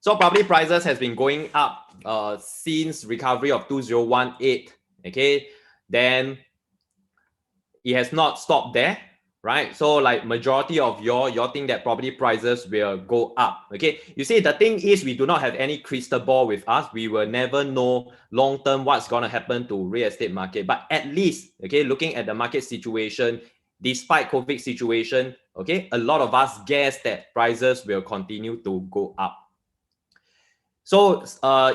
So property prices has been going up since recovery of 2018. Okay, then it has not stopped there, right? So like majority of your think that property prices will go up. Okay, you see, the thing is we do not have any crystal ball with us. We will never know long term what's going to happen to real estate market, but at least, okay, looking at the market situation, despite COVID situation, okay, a lot of us guess that prices will continue to go up. So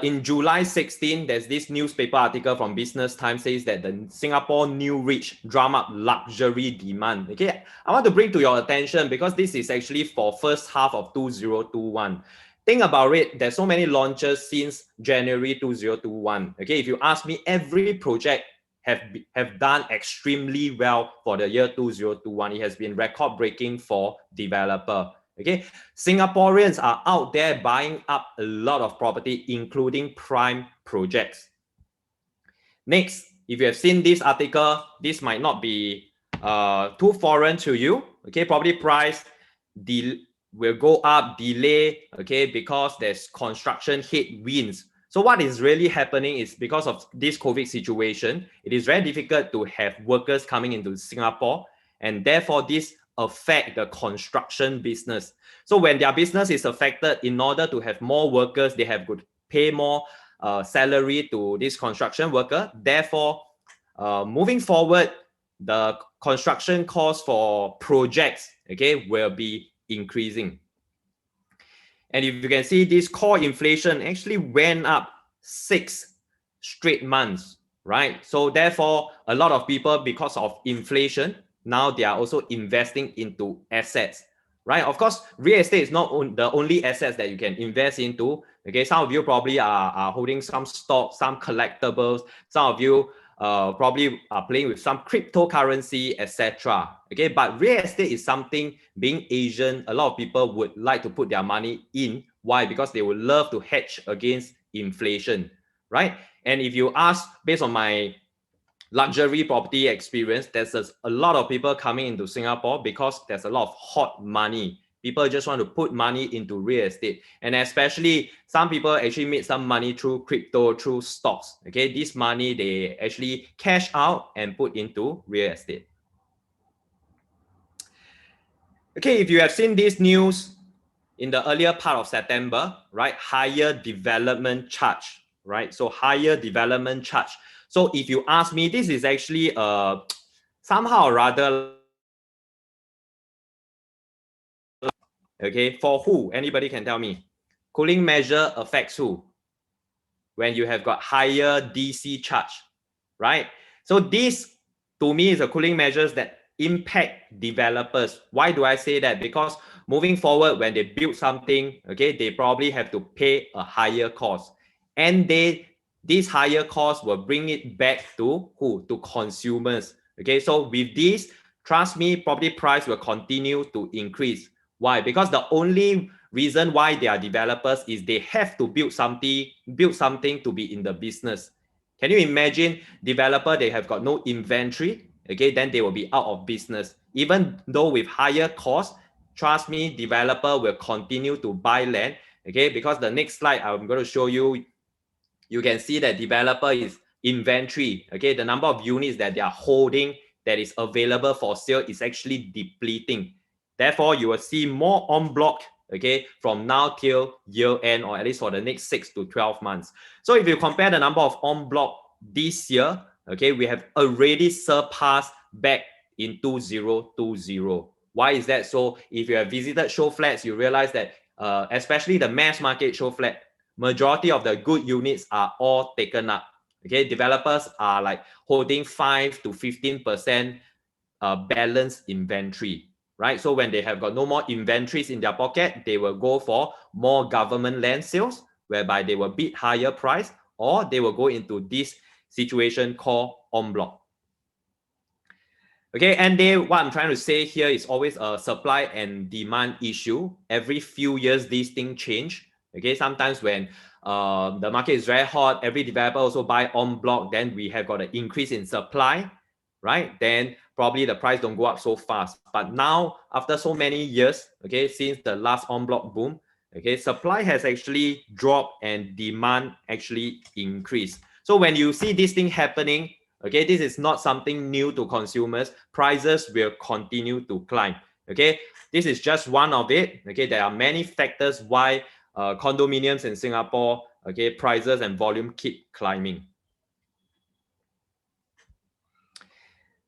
in July 16, there's this newspaper article from Business Times says that the Singapore new rich drum up luxury demand. Okay, I want to bring to your attention because this is actually for first half of 2021. Think about it, there's so many launches since January 2021. Okay, if you ask me, every project have done extremely well for the year 2021. It has been record breaking for developer. Okay, Singaporeans are out there buying up a lot of property, including prime projects. Next, if you have seen this article, this might not be too foreign to you. Okay, property price will go up, delay, okay, because there's construction headwinds. So what is really happening is because of this COVID situation, it is very difficult to have workers coming into Singapore, and therefore this affect the construction business. So when their business is affected, in order to have more workers, they have to pay more salary to this construction worker. Therefore, moving forward, the construction cost for projects, okay, will be increasing. And if you can see, this core inflation actually went up 6 straight months, right? So therefore, a lot of people, because of inflation, now they are also investing into assets, right? Of course, real estate is not the only assets that you can invest into. Okay, some of you probably are holding some stock, some collectibles. Some of you probably are playing with some cryptocurrency, etc. Okay, but real estate is something, being Asian, a lot of people would like to put their money in. Why? Because they would love to hedge against inflation, right? And if you ask, based on my luxury property experience, there's a lot of people coming into Singapore because there's a lot of hot money. People just want to put money into real estate, and especially some people actually made some money through crypto, through stocks. Okay, this money they actually cash out and put into real estate. Okay, if you have seen this news in the earlier part of September, right, higher development charge, right? So higher development charge. So if you ask me, this is actually somehow or rather, okay, for who? Anybody can tell me. Cooling measure affects who? When you have got higher DC charge, right? So this, to me, is a cooling measures that impact developers. Why do I say that? Because moving forward, when they build something, okay, they probably have to pay a higher cost, and this higher cost will bring it back to who? To consumers. Okay, so with this, trust me, property price will continue to increase. Why? Because the only reason why they are developers is they have to build something to be in the business. Can you imagine developer, they have got no inventory, okay, then they will be out of business. Even though with higher cost, trust me, developer will continue to buy land, okay, because the next slide I'm going to show you, you can see that developer is inventory, okay, the number of units that they are holding that is available for sale is actually depleting. Therefore, you will see more en bloc, okay, from now till year end, or at least for the next 6 to 12 months. So if you compare the number of en bloc this year, okay, we have already surpassed back in 2020. Why is that so? If you have visited show flats, you realize that especially the mass market show flat, majority of the good units are all taken up. Okay, developers are like holding 5 to 15% balance inventory, right? So when they have got no more inventories in their pocket, they will go for more government land sales, whereby they will bid higher price, or they will go into this situation called en bloc. Okay, and what I'm trying to say here is always a supply and demand issue. Every few years, these things change. Okay, sometimes when the market is very hot, every developer also buy en bloc, then we have got an increase in supply, right? Then probably the price don't go up so fast. But now, after so many years, okay, since the last en bloc boom, Okay, supply has actually dropped and demand actually increased. So when you see this thing happening, okay, this is not something new to consumers. Prices will continue to climb. Okay, this is just one of it. Okay, there are many factors why condominiums in Singapore, okay, prices and volume keep climbing.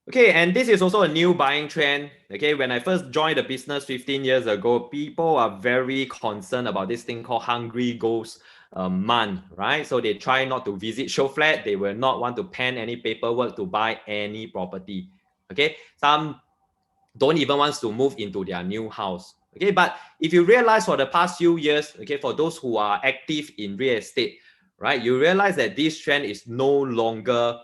Okay, and this is also a new buying trend. Okay, when I first joined the business 15 years ago, people are very concerned about this thing called Hungry Ghost month, right? So they try not to visit show flat. They will not want to pen any paperwork to buy any property. Okay, some don't even want to move into their new house. Okay, but if you realize for the past few years, okay, for those who are active in real estate, right, you realize that this trend is no longer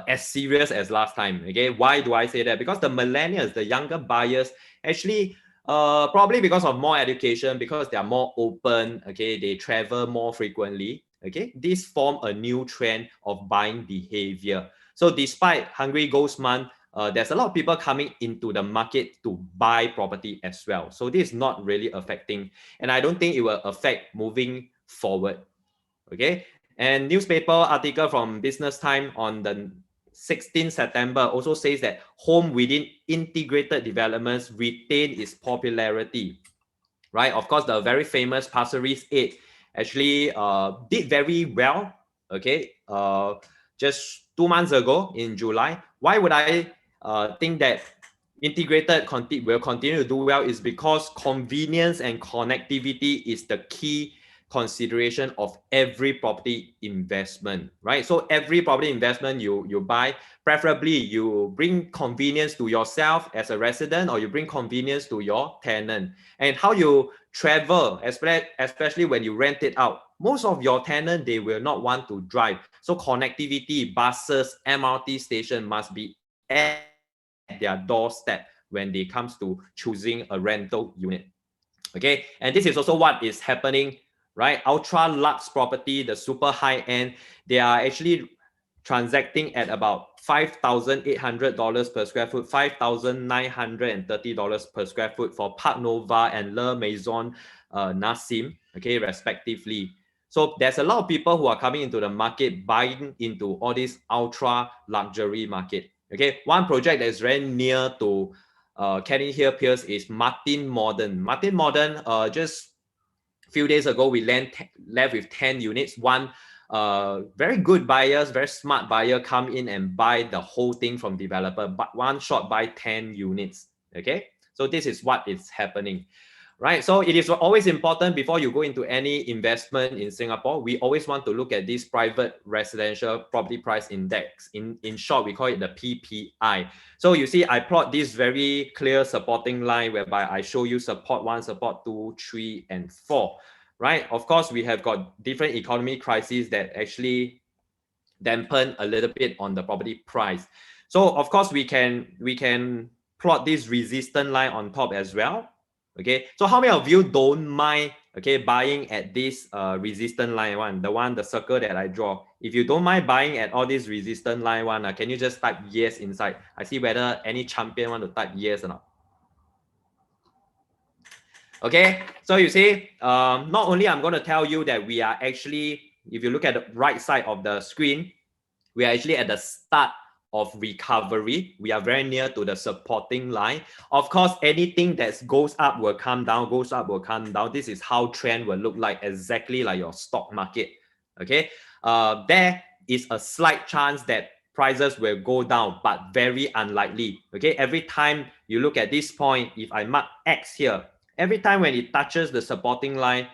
as serious as last time. Okay, why do I say that? Because the millennials, the younger buyers, actually probably because of more education, because they are more open, okay, they travel more frequently. Okay, this form a new trend of buying behavior. So despite Hungry Ghost Month, there's a lot of people coming into the market to buy property as well. So this is not really affecting, and I don't think it will affect moving forward. Okay, and newspaper article from Business Time on the 16th September also says that home within integrated developments retain its popularity. Right, of course, the very famous Pasir Ris 8 actually did very well. Okay, just 2 months ago in July. Why would I think that integrated will continue to do well? Is because convenience and connectivity is the key consideration of every property investment, right? So every property investment you buy, preferably you bring convenience to yourself as a resident, or you bring convenience to your tenant. And how you travel, especially when you rent it out, most of your tenant, they will not want to drive. So connectivity, buses, MRT station must be at their doorstep when they comes to choosing a rental unit. Okay, and this is also what is happening, right? Ultra lux property, the super high end, they are actually transacting at about $5,800 per square foot, $5,930 per square foot for Park Nova and Le Maison Nassim, okay, respectively. So there's a lot of people who are coming into the market, buying into all this ultra luxury market. Okay, one project that is very near to Canninghill Piers is Martin Modern. Martin Modern, just a few days ago, we left with 10 units. One very good buyers, very smart buyer come in and buy the whole thing from developer, but one shot buy 10 units. Okay, so this is what is happening. Right, so it is always important before you go into any investment in Singapore, we always want to look at this private residential property price index. In short, we call it the PPI. So you see, I plot this very clear supporting line whereby I show you support 1, support 2, 3, and 4. Right, of course, we have got different economic crises that actually dampen a little bit on the property price. So of course, we can plot this resistance line on top as well. Okay, so how many of you don't mind, okay, buying at this resistance line the circle that I draw? If you don't mind buying at all this resistance line can you just type yes inside? I see whether any champion want to type yes or not. Okay, so you see, not only I'm going to tell you that we are actually, if you look at the right side of the screen, we are actually at the start of recovery. We are very near to the supporting line. Of course, anything that goes up will come down, goes up will come down. This is how trend will look like, exactly like your stock market. Okay, there is a slight chance that prices will go down, but very unlikely. Okay, every time you look at this point, if I mark X here, every time when it touches the supporting line,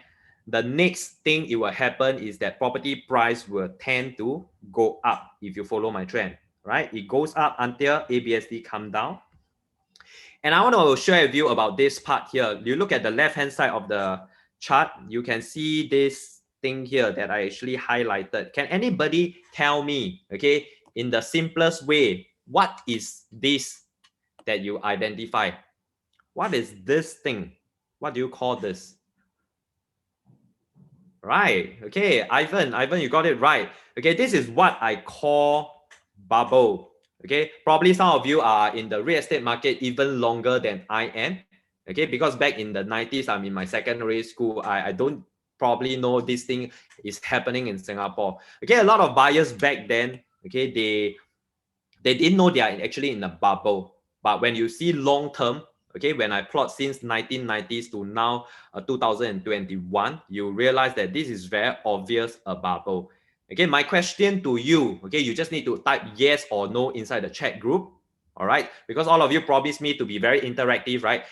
the next thing it will happen is that property price will tend to go up. If you follow my trend, right? It goes up until ABSD come down. And I want to share with you about this part here. You look at the left hand side of the chart, you can see this thing here that I actually highlighted. Can anybody tell me, okay, in the simplest way, what is this that you identify? What is this thing? What do you call this? Right. Okay, Ivan, you got it right. Okay, this is what I call bubble. Okay, probably some of you are in the real estate market even longer than I am. Okay, because back in the 90s, I'm in my secondary school. I don't probably know this thing is happening in Singapore. Okay, a lot of buyers back then, okay, they didn't know they are actually in a bubble. But when you see long term, okay, when I plot since 1990s to now 2021, you realize that this is very obvious a bubble. Okay, my question to you, okay, you just need to type yes or no inside the chat group. All right, because all of you promised me to be very interactive, right?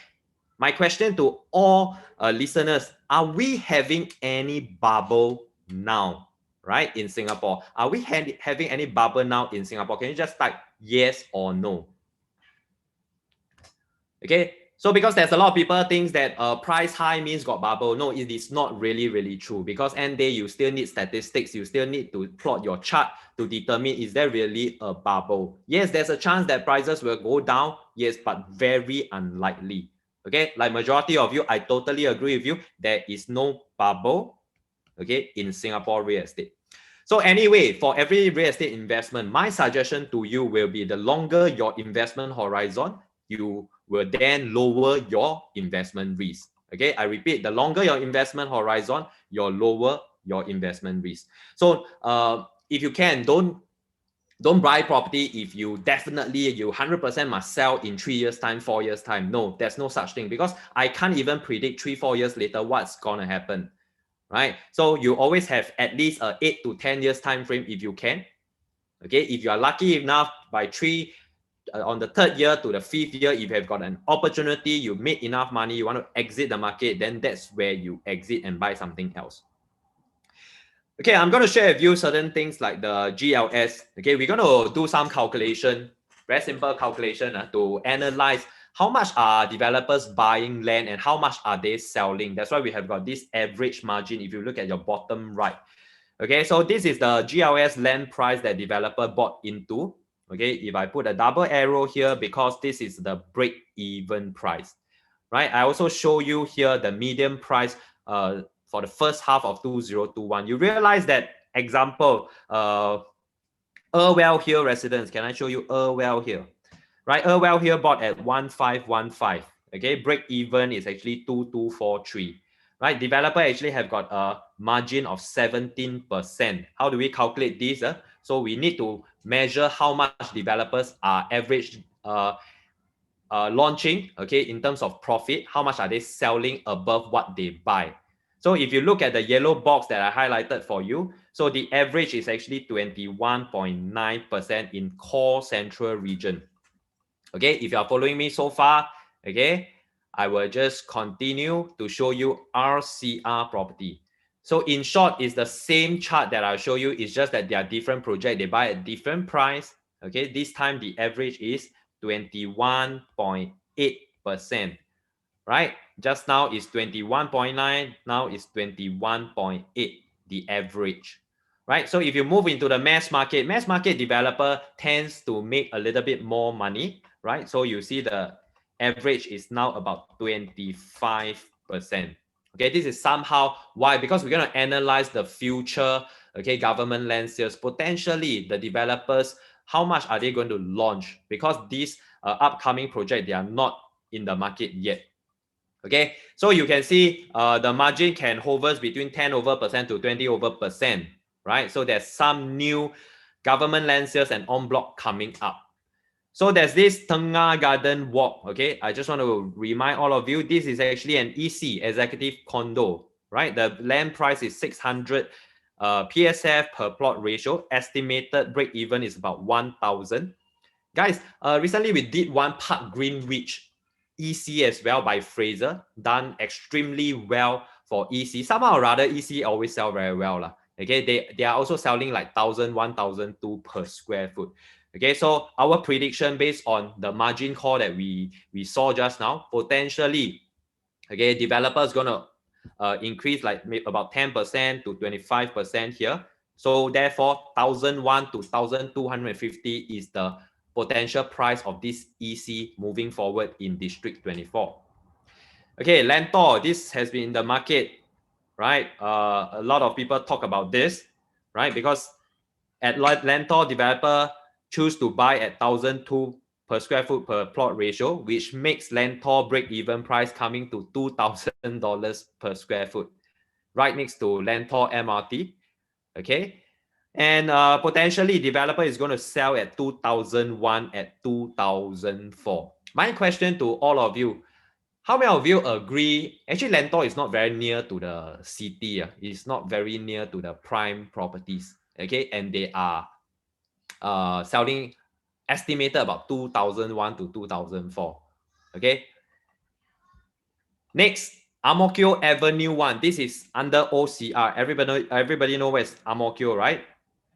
My question to all listeners, are we having any bubble now, right, in Singapore? Are we having any bubble now in Singapore? Can you just type yes or no? Okay, so because there's a lot of people thinks that price high means got bubble. No, it is not really true, because end day you still need statistics. You still need to plot your chart to determine is there really a bubble. Yes, there's a chance that prices will go down. Yes, but very unlikely. Okay, like majority of you, I totally agree with you. There is no bubble, okay, in Singapore real estate. So anyway, for every real estate investment, my suggestion to you will be the longer your investment horizon, you will then lower your investment risk. Okay, I repeat, the longer your investment horizon, your lower your investment risk. So if you can, don't buy property if you 100% must sell in 3 years time, 4 years time. No, there's no such thing, because I can't even predict 3-4 years later what's gonna happen, right? So you always have at least a 8 to 10 years time frame if you can. Okay, if you are lucky enough by on the 3rd year to the 5th year, if you have got an opportunity, you made enough money, you want to exit the market, then that's where you exit and buy something else. Okay, I'm going to share with you certain things like the GLS. Okay, we're going to do some calculation, very simple calculation to analyze how much are developers buying land and how much are they selling. That's why we have got this average margin if you look at your bottom right. Okay, so this is the GLS land price that developer bought into. Okay, if I put a double arrow here, because this is the break-even price, right? I also show you here the median price for the first half of 2021. You realize that, example, Irwell Hill residence. Can I show you Irwell Hill? Right, Irwell Hill bought at 1515. Okay, break even is actually 2243. Right, developer actually have got a margin of 17%. How do we calculate this? So we need to measure how much developers are average launching, okay, in terms of profit, how much are they selling above what they buy. So if you look at the yellow box that I highlighted for you, so the average is actually 21.9% in core central region. Okay, if you are following me so far, okay, I will just continue to show you RCR property. So in short, it's the same chart that I'll show you. It's just that they are different project. They buy at different price. Okay, this time the average is 21.8%, right? Just now is 21.9, now is 21.8, the average, right? So if you move into the mass market developer tends to make a little bit more money, right? So you see the average is now about 25%. Okay, this is somehow why, because we're going to analyze the future, okay, government land sales, potentially the developers, how much are they going to launch, because these upcoming project, they are not in the market yet. Okay, so you can see the margin can hovers between 10% to 20%, right? So there's some new government land sales and en bloc coming up. So there's this Tengah Garden Walk. Okay, I just want to remind all of you, this is actually an EC, executive condo, right? The land price is 600 PSF per plot ratio. Estimated break even is about 1,000. Guys, recently we did one Park Greenwich EC as well by Fraser, done extremely well for EC. Somehow or rather, EC always sell very well. Okay, they are also selling like 1,000, 1,002 per square foot. Okay, so our prediction based on the margin call that we saw just now, potentially, okay, developers gonna increase like about 10% to 25% here. So therefore, 1,001 to 1,250 is the potential price of this EC moving forward in District 24. Okay, Lentor, this has been in the market, right? A lot of people talk about this, right? Because at Lentor, developer choose to buy at 1,002 per square foot per plot ratio, which makes Lentor break-even price coming to $2,000 per square foot, right next to Lentor MRT. Okay, and potentially developer is going to sell at 2001 at 2004. My question to all of you, how many of you agree actually Lentor is not very near to the city? It's not very near to the prime properties. Okay, and they are selling estimated about 2001 to 2004. Okay, next, Ang Mo Kio Avenue 1. This is under OCR. Everybody know where's Ang Mo Kio, right?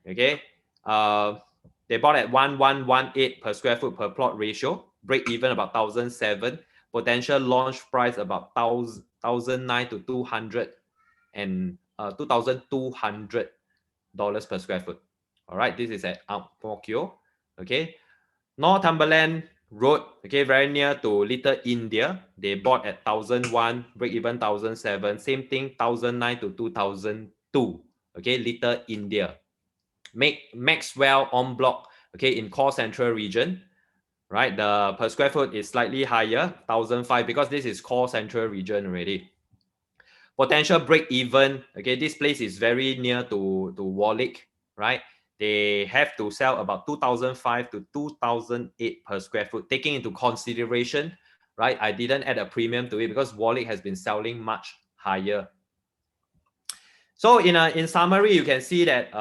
Okay. They bought at 1118 per square foot per plot ratio. Break even about 1,007. Potential launch price about 1,009 to 200 and $2,200 per square foot. All right. This is at Ang Mo Kio. Okay. Northumberland Road, okay, very near to Little India. They bought at 1,001, break even 1,007. Same thing, 1,009 to 2,002. Okay, Little India. Maxwell en bloc, okay, in core central region, right? The per square foot is slightly higher, 1,005, because this is core central region already. Potential break even, okay, this place is very near to Warwick, right? They have to sell about 2005 to 2008 per square foot, taking into consideration, right? I didn't add a premium to it because Warwick has been selling much higher. So in summary, you can see that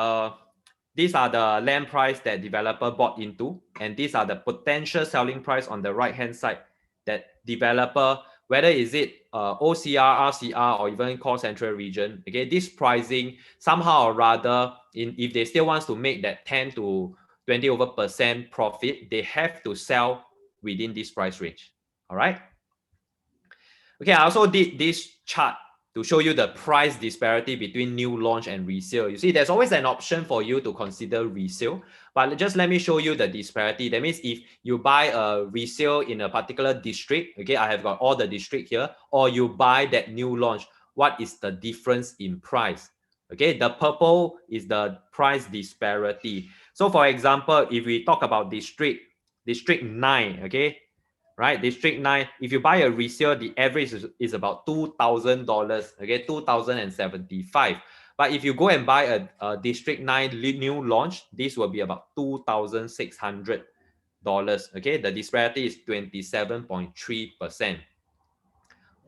these are the land price that developer bought into, and these are the potential selling price on the right hand side that developer, whether is it OCR, RCR, or even core central region, okay, this pricing somehow or rather, if they still wants to make that 10 to 20% profit, they have to sell within this price range. All right. Okay, I also did this chart to show you the price disparity between new launch and resale. You see, there's always an option for you to consider resale, but just let me show you the disparity. That means if you buy a resale in a particular district, okay, I have got all the district here, or you buy that new launch, what is the difference in price? Okay, the purple is the price disparity. So for example, if we talk about district 9, okay, right? District 9, if you buy a resale, the average is about $2,000, okay, 2,075. But if you go and buy a District 9 new launch, this will be about $2,600, okay? The disparity is 27.3%.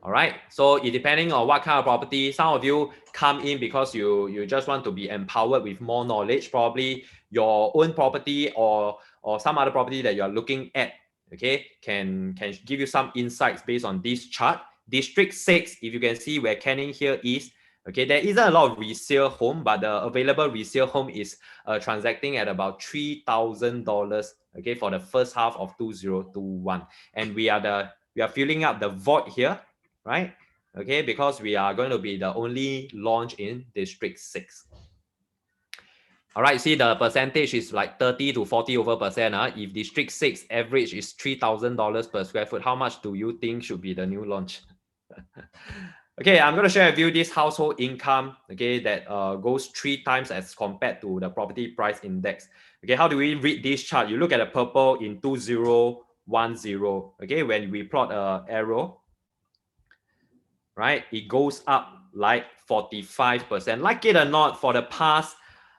All right, so it depending on what kind of property, some of you come in because you just want to be empowered with more knowledge, probably your own property or some other property that you are looking at, okay, can give you some insights based on this chart. District 6, if you can see where Canninghill is, okay, there isn't a lot of resale home, but the available resale home is transacting at about $3,000, okay, for the first half of 2021, and we are filling up the void here, right? Okay, because we are going to be the only launch in District 6. All right, see the percentage is like 30 to 40 over percent. If District 6 average is $3,000 per square foot, how much do you think should be the new launch? Okay, I'm going to share with you this household income, okay, that goes 3 times as compared to the property price index. Okay, how do we read this chart? You look at the purple in 2010, okay, when we plot an arrow, right, it goes up like 45%. Like it or not, for the past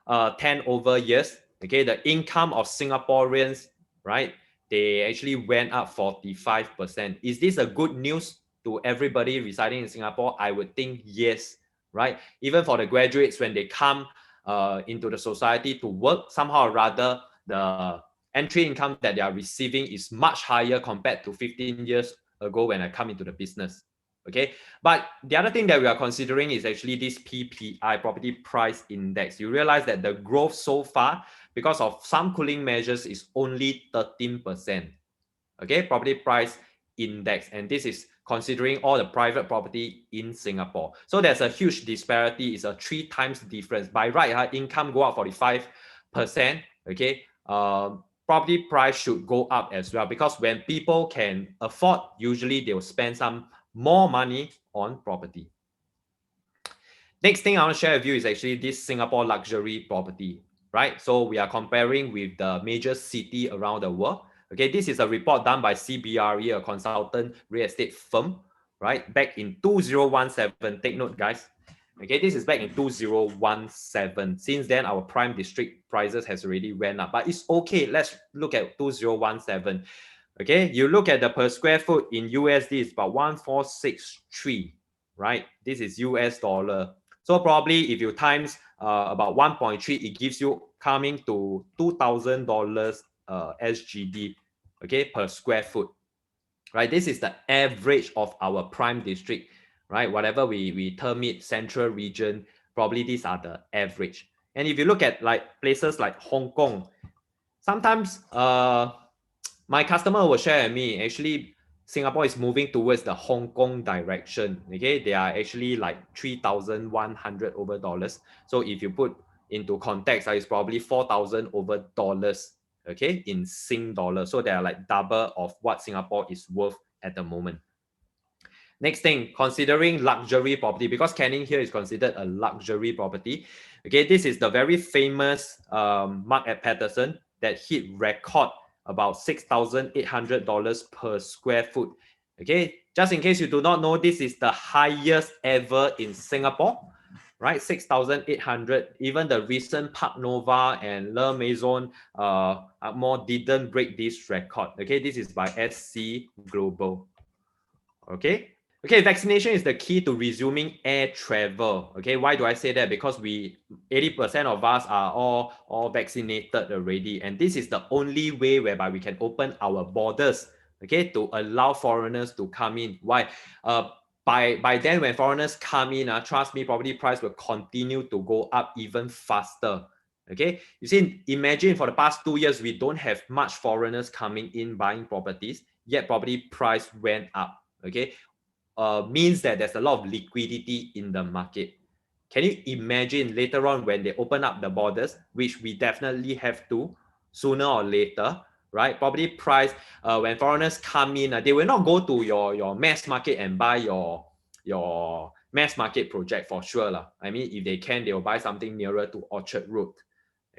10 over years, okay, the income of Singaporeans, right, they actually went up 45%. Is this a good news to everybody residing in Singapore? I would think yes, right? Even for the graduates, when they come into the society to work, somehow or rather, the entry income that they are receiving is much higher compared to 15 years ago when I come into the business. Okay, but the other thing that we are considering is actually this PPI, property price index. You realize that the growth so far, because of some cooling measures, is only 13%. Okay, property price index, and this is considering all the private property in Singapore. So there's a huge disparity. It's a 3 times difference. By right, income go up 45%. Okay, property price should go up as well, because when people can afford, usually they will spend some more money on property. Next thing I want to share with you is actually this Singapore luxury property, right? So we are comparing with the major city around the world. Okay, this is a report done by CBRE, a consultant real estate firm, right? Back in 2017. Take note, guys. Okay, this is back in 2017. Since then, our prime district prices has already went up, but it's okay. Let's look at 2017. Okay, you look at the per square foot in USD, it's about 1463, right? This is US dollar. So probably if you times about 1.3, it gives you coming to $2,000 SGD, okay, per square foot, right? This is the average of our prime district, right? Whatever we term it, central region, probably these are the average. And if you look at like places like Hong Kong, sometimes my customer will share with me, actually Singapore is moving towards the Hong Kong direction. Okay, they are actually like 3,100 over dollars. So if you put into context, it's probably 4,000 over dollars, okay, in Sing dollar. So they are like double of what Singapore is worth at the moment. Next thing, considering luxury property, because Canninghill is considered a luxury property. Okay, this is the very famous Mark at Patterson that hit record about $6,800 per square foot. Okay, just in case you do not know, this is the highest ever in Singapore, right? 6,800. Even the recent Park Nova and Le Maison more didn't break this record. Okay, this is by SC Global. Okay. Okay, vaccination is the key to resuming air travel. Okay, why do I say that? Because 80% of us are all vaccinated already, and this is the only way whereby we can open our borders, okay, to allow foreigners to come in. Why? By then, when foreigners come in, trust me, property price will continue to go up even faster. Okay, you see, imagine for the past 2 years, we don't have much foreigners coming in buying properties, yet property price went up. Okay, means that there's a lot of liquidity in the market. Can you imagine later on when they open up the borders, which we definitely have to sooner or later, right? Property price, when foreigners come in, they will not go to your mass market and buy your mass market project for sure. I mean, if they can, they will buy something nearer to Orchard Road,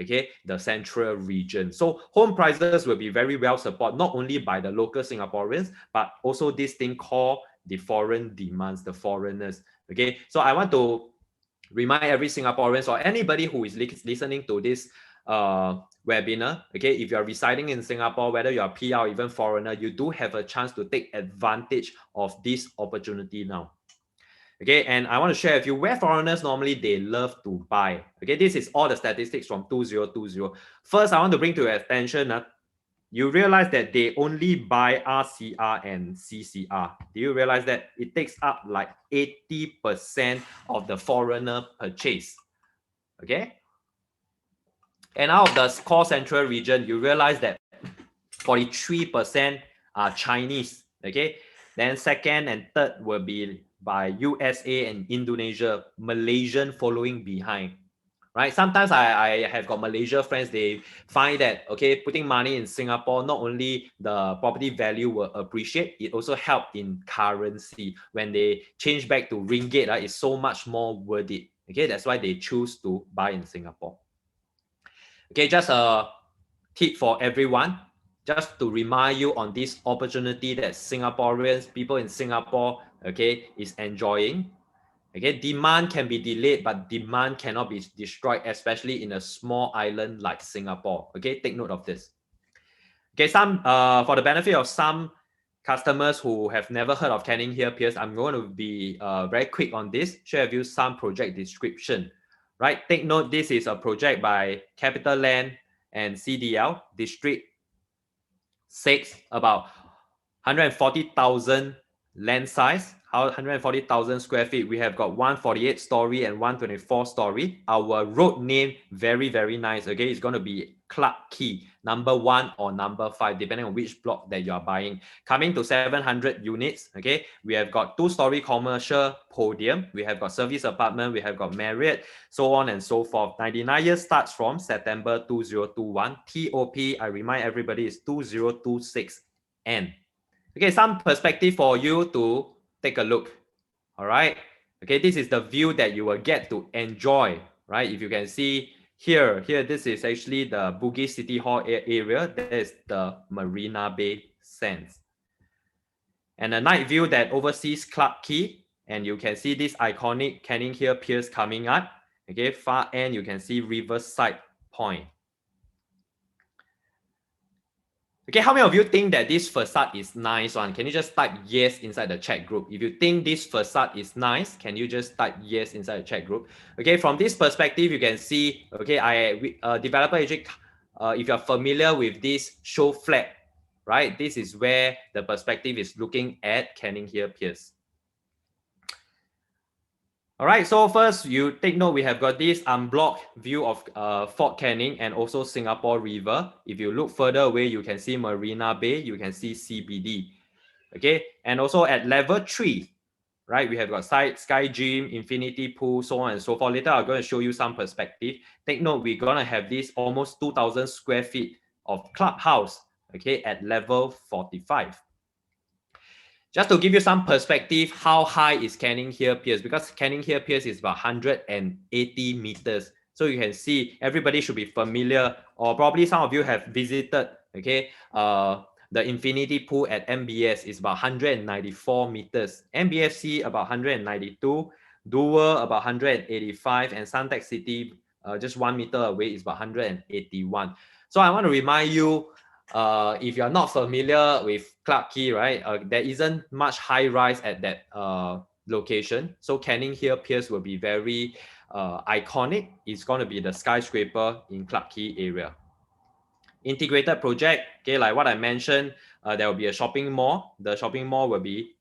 okay, the central region. So home prices will be very well supported, not only by the local Singaporeans, but also this thing called the foreign demands, the foreigners. Okay, so I want to remind every Singaporean or anybody who is listening to this webinar, okay, if you're residing in Singapore, whether you're PR or even foreigner, you do have a chance to take advantage of this opportunity now. Okay, and I want to share with you where foreigners normally they love to buy. Okay, this is all the statistics from 2020. First, I want to bring to your attention, you realize that they only buy RCR and CCR. Do you realize that it takes up like 80% of the foreigner purchase? Okay, and out of the core central region, you realize that 43% are Chinese. Okay, then second and third will be by USA and Indonesia, Malaysian following behind. Right, sometimes I have got Malaysia friends, they find that, okay, putting money in Singapore, not only the property value will appreciate, it also help in currency. When they change back to ringgit, it's so much more worth it. Okay, that's why they choose to buy in Singapore. Okay, just a tip for everyone, just to remind you on this opportunity that Singaporeans, people in Singapore, okay, is enjoying. Okay, demand can be delayed, but demand cannot be destroyed, especially in a small island like Singapore. Okay, take note of this. Okay, for the benefit of some customers who have never heard of Canninghill, Piers, I'm going to be very quick on this, share with you some project description. Right, take note, this is a project by Capital Land and CDL, District 6, about 140,000 land size, 140,000 square feet. We have got 148 story and 124 story. Our road name, very, very nice. Okay, it's going to be Clarke Quay, number 1 or number 5, depending on which block that you are buying. Coming to 700 units. Okay, we have got 2-story commercial podium. We have got service apartment. We have got Marriott, so on and so forth. 99 years starts from September 2021. TOP, I remind everybody, is 2026. And okay, some perspective for you to take a look. All right. Okay, this is the view that you will get to enjoy, right? If you can see here, this is actually the Bugis City Hall area. That is the Marina Bay Sands. And a night view that oversees Clarke Quay, and you can see this iconic Canninghill Piers coming up. Okay, far end you can see Riverside Point. Okay, how many of you think that this facade is nice one? Can you just type yes inside the chat group? If you think this facade is nice, can you just type yes inside the chat group? Okay, from this perspective, you can see, okay, developer actually, if you're familiar with this show flat, right? This is where the perspective is looking at Canninghill Piers. All right, so first you take note, we have got this unblocked view of Fort Canning and also Singapore River. If you look further away, you can see Marina Bay, you can see CBD. Okay, and also at level 3, right, we have got Sky Gym, Infinity Pool, so on and so forth. Later, I'm going to show you some perspective. Take note, we're going to have this almost 2,000 square feet of clubhouse, okay, at level 45. Just to give you some perspective, how high is Canninghill Piers? Because Canninghill Piers is about 180 meters. So you can see everybody should be familiar, or probably some of you have visited, okay, the Infinity Pool at MBS is about 194 meters. MBFC about 192, Dover about 185, and Suntec City just 1 meter away is about 181. So I want to remind you, if you're not familiar with Clarke Quay, right, there isn't much high rise at that location. So Canninghill Piers will be very iconic. It's going to be the skyscraper in Clarke Quay area. Integrated project, okay, like what I mentioned, there will be a shopping mall. The shopping mall will be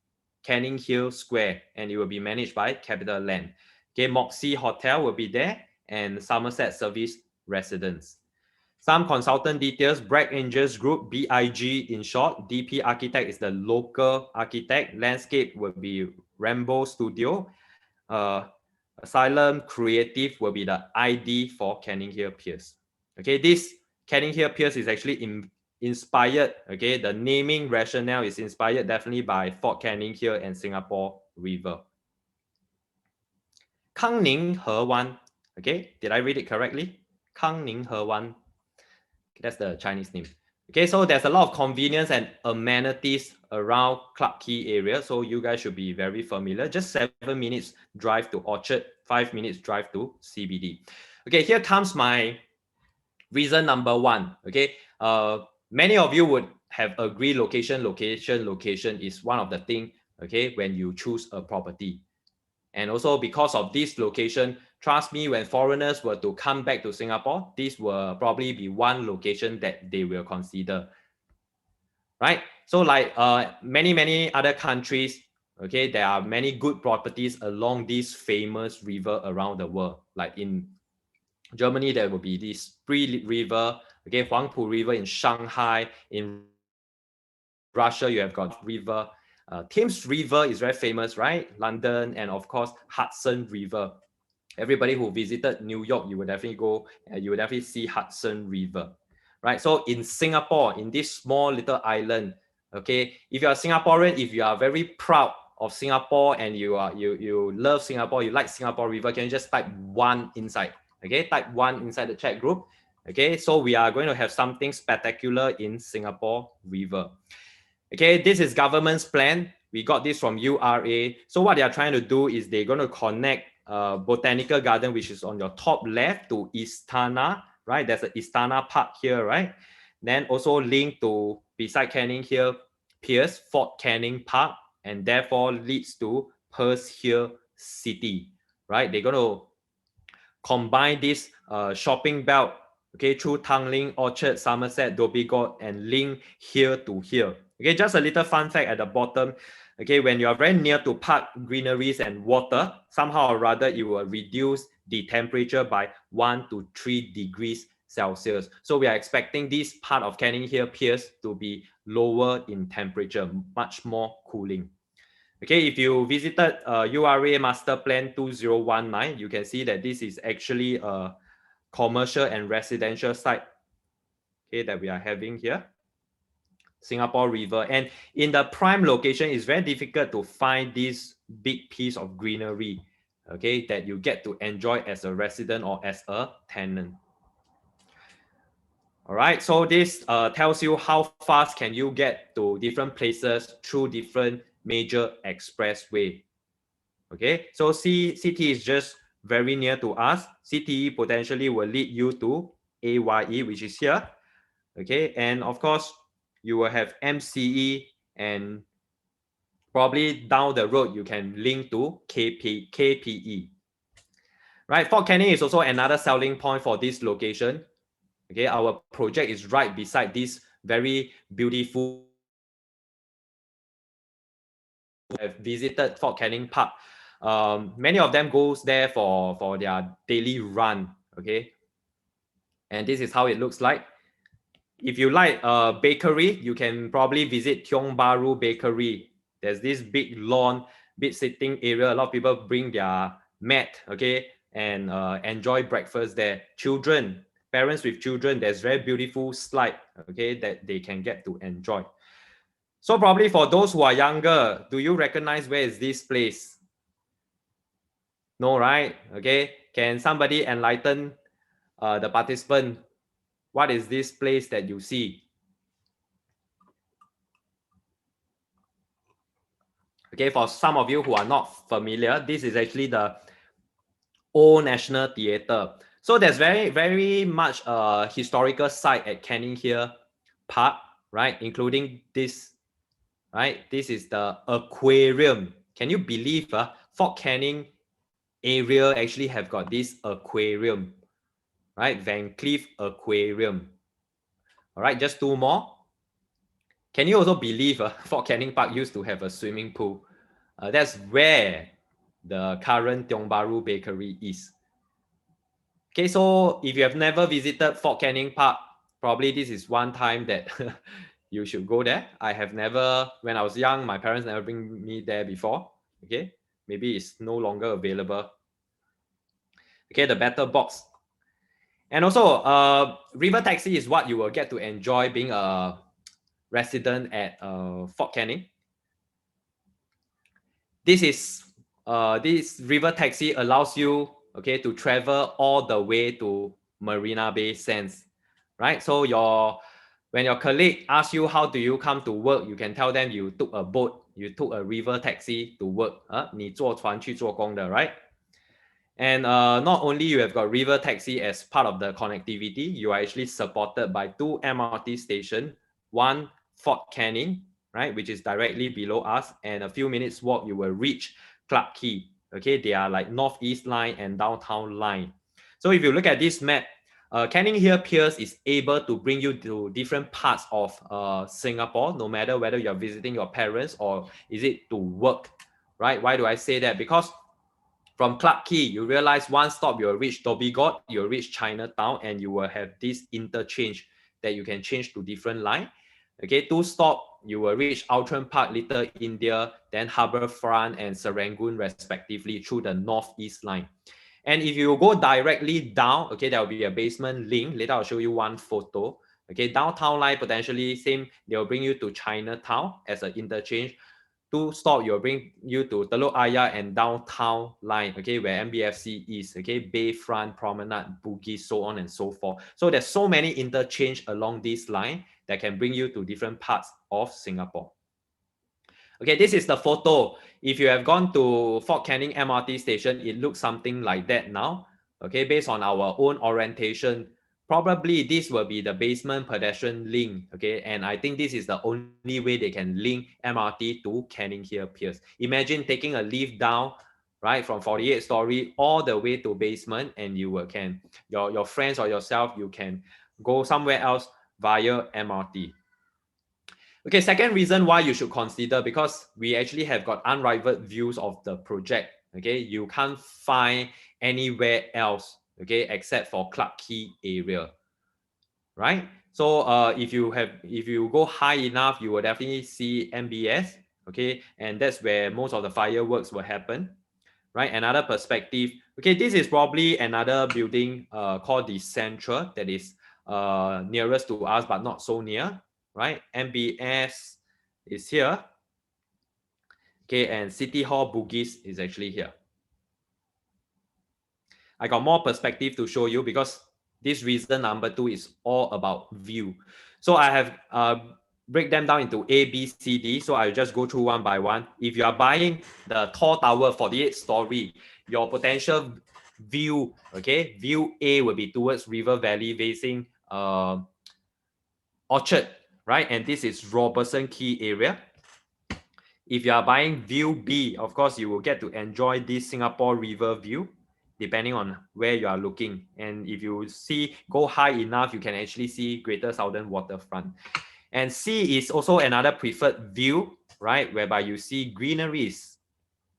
Canninghill Square, and it will be managed by Capital Land. Okay, Moxie Hotel will be there, and Somerset Service Residence. Some consultant details, Bragg Angels Group, BIG in short. DP Architect is the local architect. Landscape will be Rambo Studio. Asylum Creative will be the ID for Canninghill Piers. Okay, this Canninghill Piers is actually inspired, okay, the naming rationale is inspired definitely by Fort Canninghill and Singapore River. Canninghill Wan, okay, did I read it correctly? Canninghill Wan. That's the Chinese name. Okay, so there's a lot of convenience and amenities around Clarke Quay area. So you guys should be very familiar. Just 7 minutes drive to Orchard, 5 minutes drive to CBD. Okay, here comes my reason number 1. Okay, many of you would have agreed location is one of the things, okay, when you choose a property. And also because of this location, trust me, when foreigners were to come back to Singapore, this will probably be one location that they will consider, right? So like many other countries, okay, there are many good properties along this famous river around the world. Like in Germany, there will be this Spree River, okay, Huangpu River in Shanghai. In Russia, you have got river. Thames River is very famous, right? London, and of course, Hudson River. Everybody who visited New York, you will definitely go, you will definitely see Hudson River, right? So in Singapore, in this small little island, okay, if you're a Singaporean, if you are very proud of Singapore and you love Singapore, you like Singapore River, can you just type 1 inside? Okay, type 1 inside the chat group. Okay, so we are going to have something spectacular in Singapore River. Okay, this is government's plan. We got this from URA. So what they are trying to do is they're going to connect Botanical Garden, which is on your top left, to Istana, right? There's an Istana Park here, right? Then also link to, beside Canninghill Piers, Fort Canning Park, and therefore leads to Perth Hill City, right? They're going to combine this shopping belt, okay, through Tanglin, Orchard, Somerset, Dhoby Ghaut, and link here to here. Okay, just a little fun fact at the bottom. Okay, when you are very near to park, greeneries, and water, somehow or rather, it will reduce the temperature by 1 to 3 degrees Celsius. So we are expecting this part of Canninghill Piers to be lower in temperature, much more cooling. Okay, if you visited URA Master Plan 2019, you can see that this is actually a commercial and residential site, okay, that we are having here. Singapore River, and in the prime location, it's very difficult to find this big piece of greenery, okay, that you get to enjoy as a resident or as a tenant. All right, so this tells you how fast can you get to different places through different major expressway. Okay, so CT is just very near to us. CTE potentially will lead you to AYE, which is here. Okay, and of course, you will have MCE, and probably down the road, you can link to KPE. Right, Fort Canning is also another selling point for this location. Okay, our project is right beside this very beautiful. Have visited Fort Canning Park. Many of them goes there for their daily run. Okay, and this is how it looks like. If you like a bakery, you can probably visit Tiong Bahru Bakery. There's this big lawn, big sitting area. A lot of people bring their mat, okay, and enjoy breakfast there. Children, parents with children, there's very beautiful slide, okay, that they can get to enjoy. So probably for those who are younger, do you recognize where is this place? No, right? Okay, can somebody enlighten the participant? What is this place that you see? Okay, for some of you who are not familiar, this is actually the Old National Theatre. So there's very much a historical site at Canninghill Park, right? Including this, right? This is the aquarium. Can you believe Fort Canning area actually have got this aquarium, right? Van Cleef Aquarium. All right, just two more. Can you also believe Fort Canning Park used to have a swimming pool? That's where the current Tiong Bahru Bakery is. Okay, so if you have never visited Fort Canning Park, probably this is one time that you should go there. I have never, when I was young, my parents never bring me there before. Okay, maybe it's no longer available. Okay, the battle box. And also, river taxi is what you will get to enjoy being a resident at Fort Canning. This river taxi allows you, okay, to travel all the way to Marina Bay Sands, right? So when your colleague asks you how do you come to work, you can tell them you took a boat, you took a river taxi to work. 你坐船去做工的, right? And not only you have got river taxi as part of the connectivity, you are actually supported by two MRT stations, one Fort Canning, right, which is directly below us, and a few minutes walk you will reach Clarke Quay. Okay, they are like Northeast Line and Downtown Line. So if you look at this map, Canninghill Piers is able to bring you to different parts of Singapore, no matter whether you're visiting your parents or is it to work, right? Why do I say that? Because from Clarke Quay, you realize one stop you'll reach Dhoby Ghaut, you'll reach Chinatown, and you will have this interchange that you can change to different line. Okay, two stop, you will reach Outram Park, Little India, then Harbourfront and Serangoon respectively through the Northeast line. And if you go directly down, okay, there will be a basement link. Later I'll show you one photo. Okay, downtown line potentially same, they'll bring you to Chinatown as an interchange. Two stop will bring you to Telok Ayer and downtown line, okay, where MBFC is, okay, Bayfront, Promenade, Bugis, so on and so forth. So there's so many interchange along this line that can bring you to different parts of Singapore. Okay, this is the photo. If you have gone to Fort Canning MRT station, it looks something like that now. Okay, based on our own orientation, probably this will be the basement pedestrian link. Okay, and I think this is the only way they can link MRT to Canninghill Piers. Imagine taking a lift down, right, from 48 story all the way to basement, and you will can your friends or yourself, you can go somewhere else via MRT. Okay, second reason why you should consider, because we actually have got unrivaled views of the project. Okay, you can't find anywhere else, okay, except for Clarke Quay area, right? So if you go high enough, you will definitely see MBS, okay, and that's where most of the fireworks will happen, right? Another perspective, okay, this is probably another building called the Central that is nearest to us but not so near, right? MBS is here, okay, and City Hall Bugis is actually here. I got more perspective to show you because This reason number 2 is all about view. So I have break them down into A, B, C, D. So I'll just go through one by one. If you are buying the tall tower, 48-story, your potential view, okay, view A will be towards River Valley facing Orchard, right? And this is Robertson Quay area. If you are buying view B, of course, you will get to enjoy this Singapore River view, depending on where you are looking. And if you go high enough, you can actually see Greater Southern Waterfront. And C is also another preferred view, right? Whereby you see greeneries,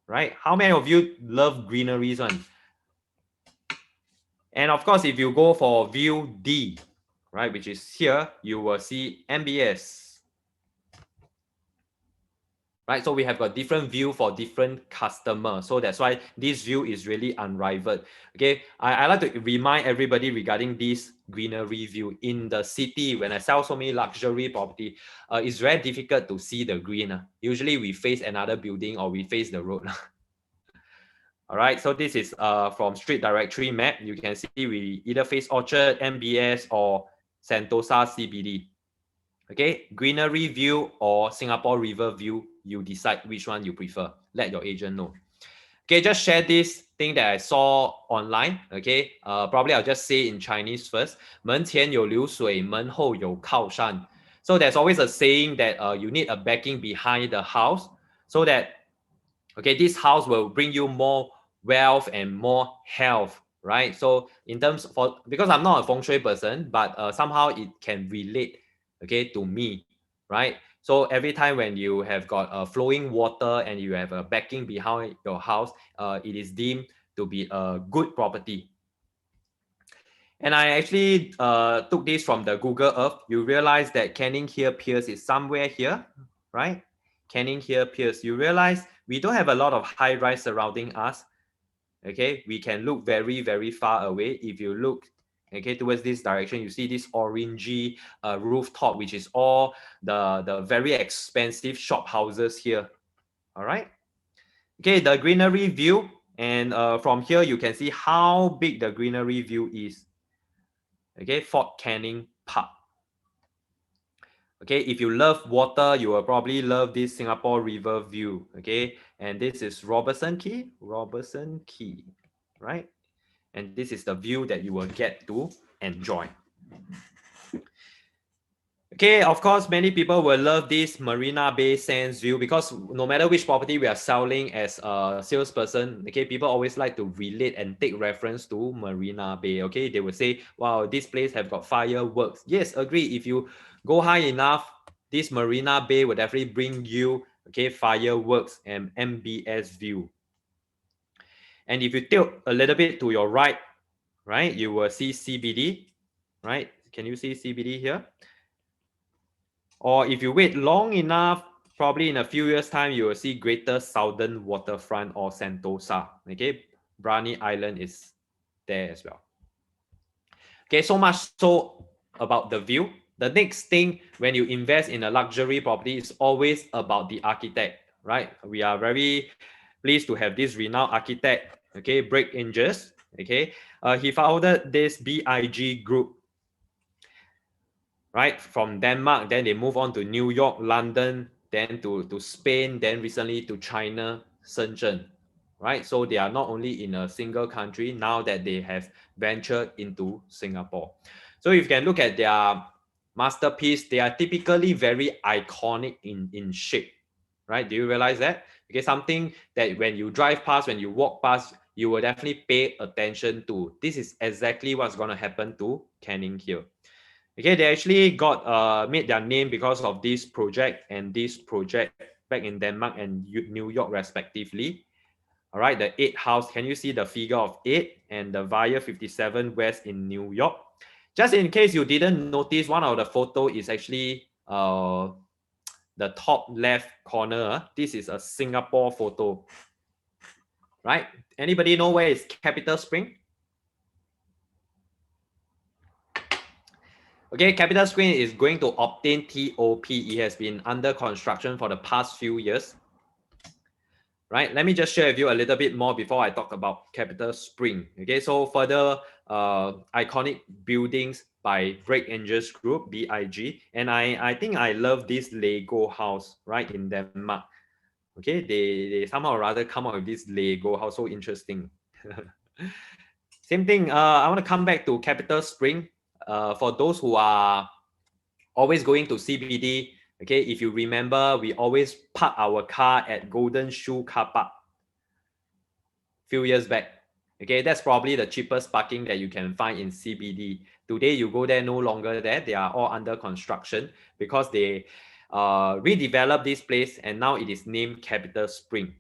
right? How many of you love greeneries one? And of course, if you go for view D, right, which is here, you will see MBS. Right, so we have got different view for different customers. So that's why this view is really unrivaled. Okay, I like to remind everybody regarding this greenery view in the city. When I sell so many luxury property, it's very difficult to see the green. Usually we face another building or we face the road. All right, so this is from Street Directory map. You can see we either face Orchard, MBS, or Sentosa CBD. Okay, greenery view or Singapore River view, you decide which one you prefer. Let your agent know. Okay, just share this thing that I saw online. Okay, probably I'll just say in Chinese first. 门前有流水，门后有靠山. So there's always a saying that you need a backing behind the house so that, okay, this house will bring you more wealth and more health, right? So in terms for, because I'm not a feng shui person, but somehow it can relate, okay, to me, right? So every time when you have got flowing water and you have a backing behind your house, it is deemed to be a good property. And I actually took this from the Google Earth. You realize that Canninghill Piers is somewhere here, right? Canninghill Piers. You realize we don't have a lot of high rise surrounding us. Okay, we can look very, very far away. If you look, okay, towards this direction, you see this orangey rooftop, which is all the very expensive shop houses here. All right. Okay, the greenery view, and from here you can see how big the greenery view is. Okay, Fort Canning Park. Okay, if you love water, you will probably love this Singapore River view. Okay, and this is Robertson Quay, right? And this is the view that you will get to enjoy. Okay, of course, many people will love this Marina Bay Sands view because no matter which property we are selling as a salesperson, okay, people always like to relate and take reference to Marina Bay. Okay, they will say, wow, this place have got fireworks. Yes, agree. If you go high enough, this Marina Bay will definitely bring you, okay, fireworks and MBS view. And if you tilt a little bit to your right, you will see CBD, right? Can you see CBD here? Or if you wait long enough, probably in a few years' time, you will see Greater Southern Waterfront or Sentosa. Okay, Brani Island is there as well. Okay, so much so about the view. The next thing when you invest in a luxury property is always about the architect, right? We are very pleased to have this renowned architect, okay, Break Angels. Okay, he founded this BIG group, right, from Denmark. Then they move on to New York, London, then to Spain, then recently to China, Shenzhen, right? So they are not only in a single country now that they have ventured into Singapore. So if you can look at their masterpiece, they are typically very iconic in shape, right? Do you realize that? Okay, something that when you drive past, when you walk past, you will definitely pay attention to. This is exactly what's going to happen to Canninghill. Okay, they actually got made their name because of this project and this project back in Denmark and New York respectively. All right, the 8 house, can you see the figure of 8 and the Via 57 West in New York? Just in case you didn't notice, one of the photo is actually the top left corner. This is a Singapore photo, right? Anybody know where is Capital Spring? Okay, Capital Spring is going to obtain TOP. It has been under construction for the past few years. Right, let me just share with you a little bit more before I talk about Capital Spring. Okay, so further iconic buildings by Brick Angels Group, BIG. And I think I love this Lego house, right, in Denmark. Okay, they somehow or rather come out with this Lego house, so interesting. Same thing, I want to come back to Capital Spring. For those who are always going to CBD, okay, if you remember, we always park our car at Golden Shoe Car Park few years back. Okay, that's probably the cheapest parking that you can find in CBD. Today, you go there, no longer there. They are all under construction because they redeveloped this place and now it is named Capital Spring.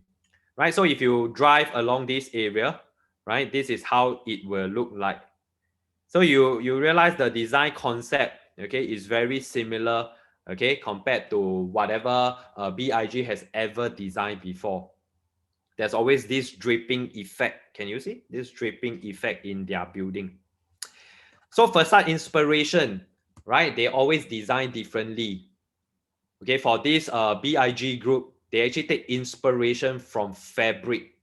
Right, so if you drive along this area, right, this is how it will look like. So you realize the design concept, okay, is very similar, okay, compared to whatever BIG has ever designed before. There's always this draping effect. Can you see this draping effect in their building? So facade inspiration, right? They always design differently. Okay, for this BIG group, they actually take inspiration from fabric.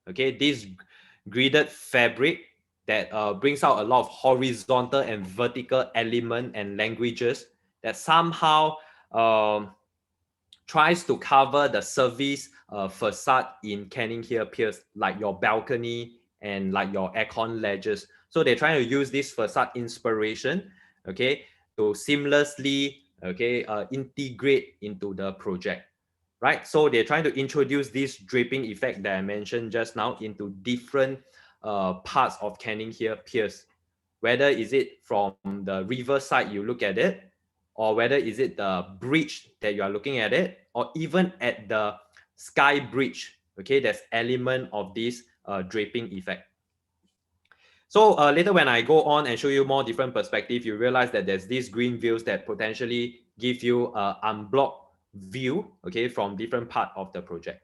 Okay, this gridded fabric that brings out a lot of horizontal and vertical element and languages that somehow tries to cover the service facade in Canninghill Piers, like your balcony and like your aircon ledges. So they're trying to use this facade inspiration, okay, to seamlessly, okay, integrate into the project, right? So they're trying to introduce this draping effect that I mentioned just now into different parts of Canninghill Piers. Whether is it from the river side you look at it, or whether is it the bridge that you are looking at it, or even at the sky bridge, okay, there's element of this draping effect. So later when I go on and show you more different perspective, you realize that there's these green views that potentially give you an unblocked view, okay, from different part of the project.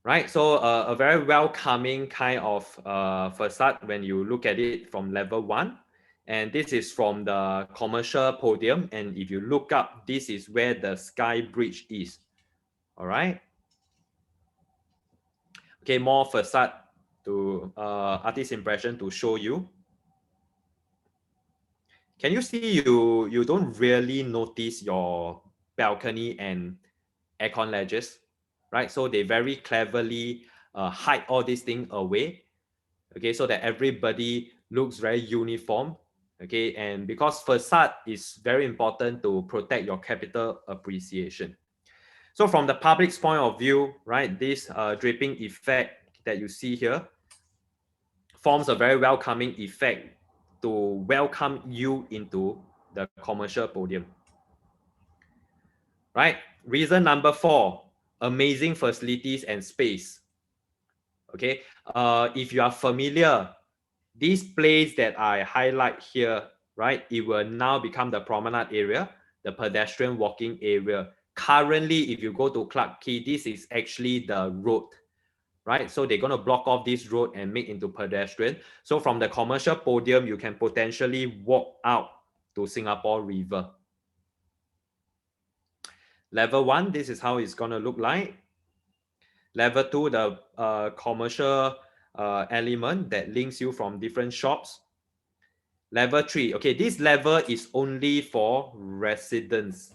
Right, so a very welcoming kind of facade when you look at it from level 1. And this is from the commercial podium. And if you look up, this is where the sky bridge is. All right. Okay, more facade to artist impression to show you. Can you see you don't really notice your balcony and aircon ledges, right? So they very cleverly hide all these things away, okay, so that everybody looks very uniform, okay, and because facade is very important to protect your capital appreciation. So from the public's point of view, right, this draping effect that you see here forms a very welcoming effect to welcome you into the commercial podium. Right, reason number 4, amazing facilities and space. Okay, if you are familiar, this place that I highlight here, right, it will now become the promenade area, the pedestrian walking area. Currently, if you go to Clarke Quay, this is actually the road, right? So they're going to block off this road and make into pedestrian. So from the commercial podium, you can potentially walk out to Singapore River. Level 1, this is how it's going to look like. Level 2, the commercial element that links you from different shops. Level 3, okay, this level is only for residents,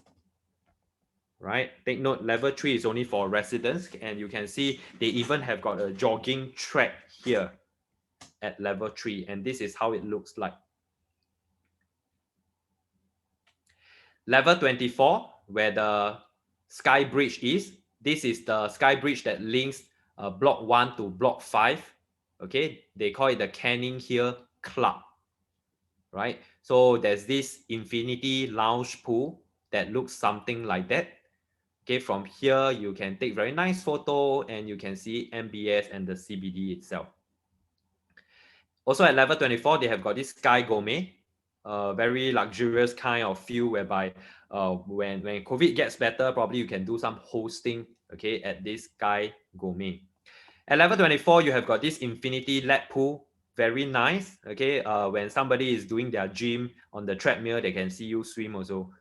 right? Take note, level 3 is only for residents, and you can see they even have got a jogging track here at level 3, and this is how it looks like. Level 24, where the sky bridge is, this is the sky bridge that links block 1 to block 5, okay? They call it the Canninghill Club. Right, so there's this infinity lounge pool that looks something like that. Okay, from here you can take very nice photo and you can see MBS and the CBD itself. Also at level 24, they have got this Sky Gourmet, very luxurious kind of feel whereby when COVID gets better, probably you can do some hosting, okay, at this Sky Gourmet. At level 24, you have got this infinity lap pool, very nice, okay, when somebody is doing their gym on the treadmill, they can see you swim also.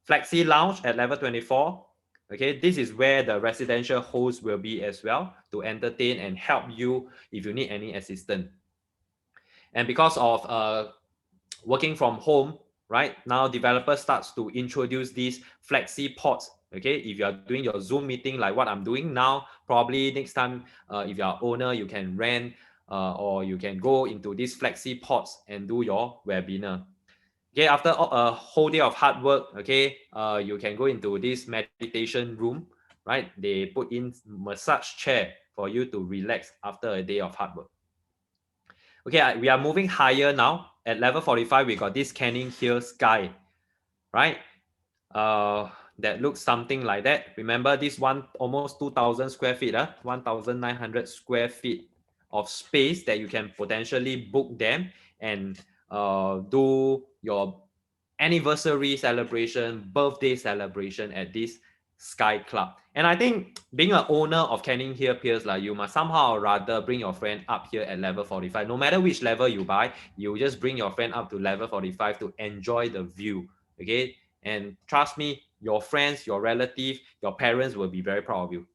Flexi lounge at level 24, okay, this is where the residential host will be as well to entertain and help you if you need any assistance. And because of working from home, right now developer starts to introduce these flexi pods. Okay, if you are doing your Zoom meeting like what I'm doing now, probably next time if you are owner, you can rent or you can go into these flexi pods and do your webinar. Okay, after a whole day of hard work, okay, you can go into this meditation room, right? They put in massage chair for you to relax after a day of hard work. Okay, we are moving higher now. At level 45, we got this Canninghill sky, right? That looks something like that. Remember this one, almost 2,000 square feet, 1,900 square feet of space that you can potentially book them and do your anniversary celebration, birthday celebration at this Sky Club. And I think being an owner of Canninghill Piers, like, you must somehow or rather bring your friend up here at level 45. No matter which level you buy, you just bring your friend up to level 45 to enjoy the view. Okay. And trust me, your friends, your relative, your parents will be very proud of you.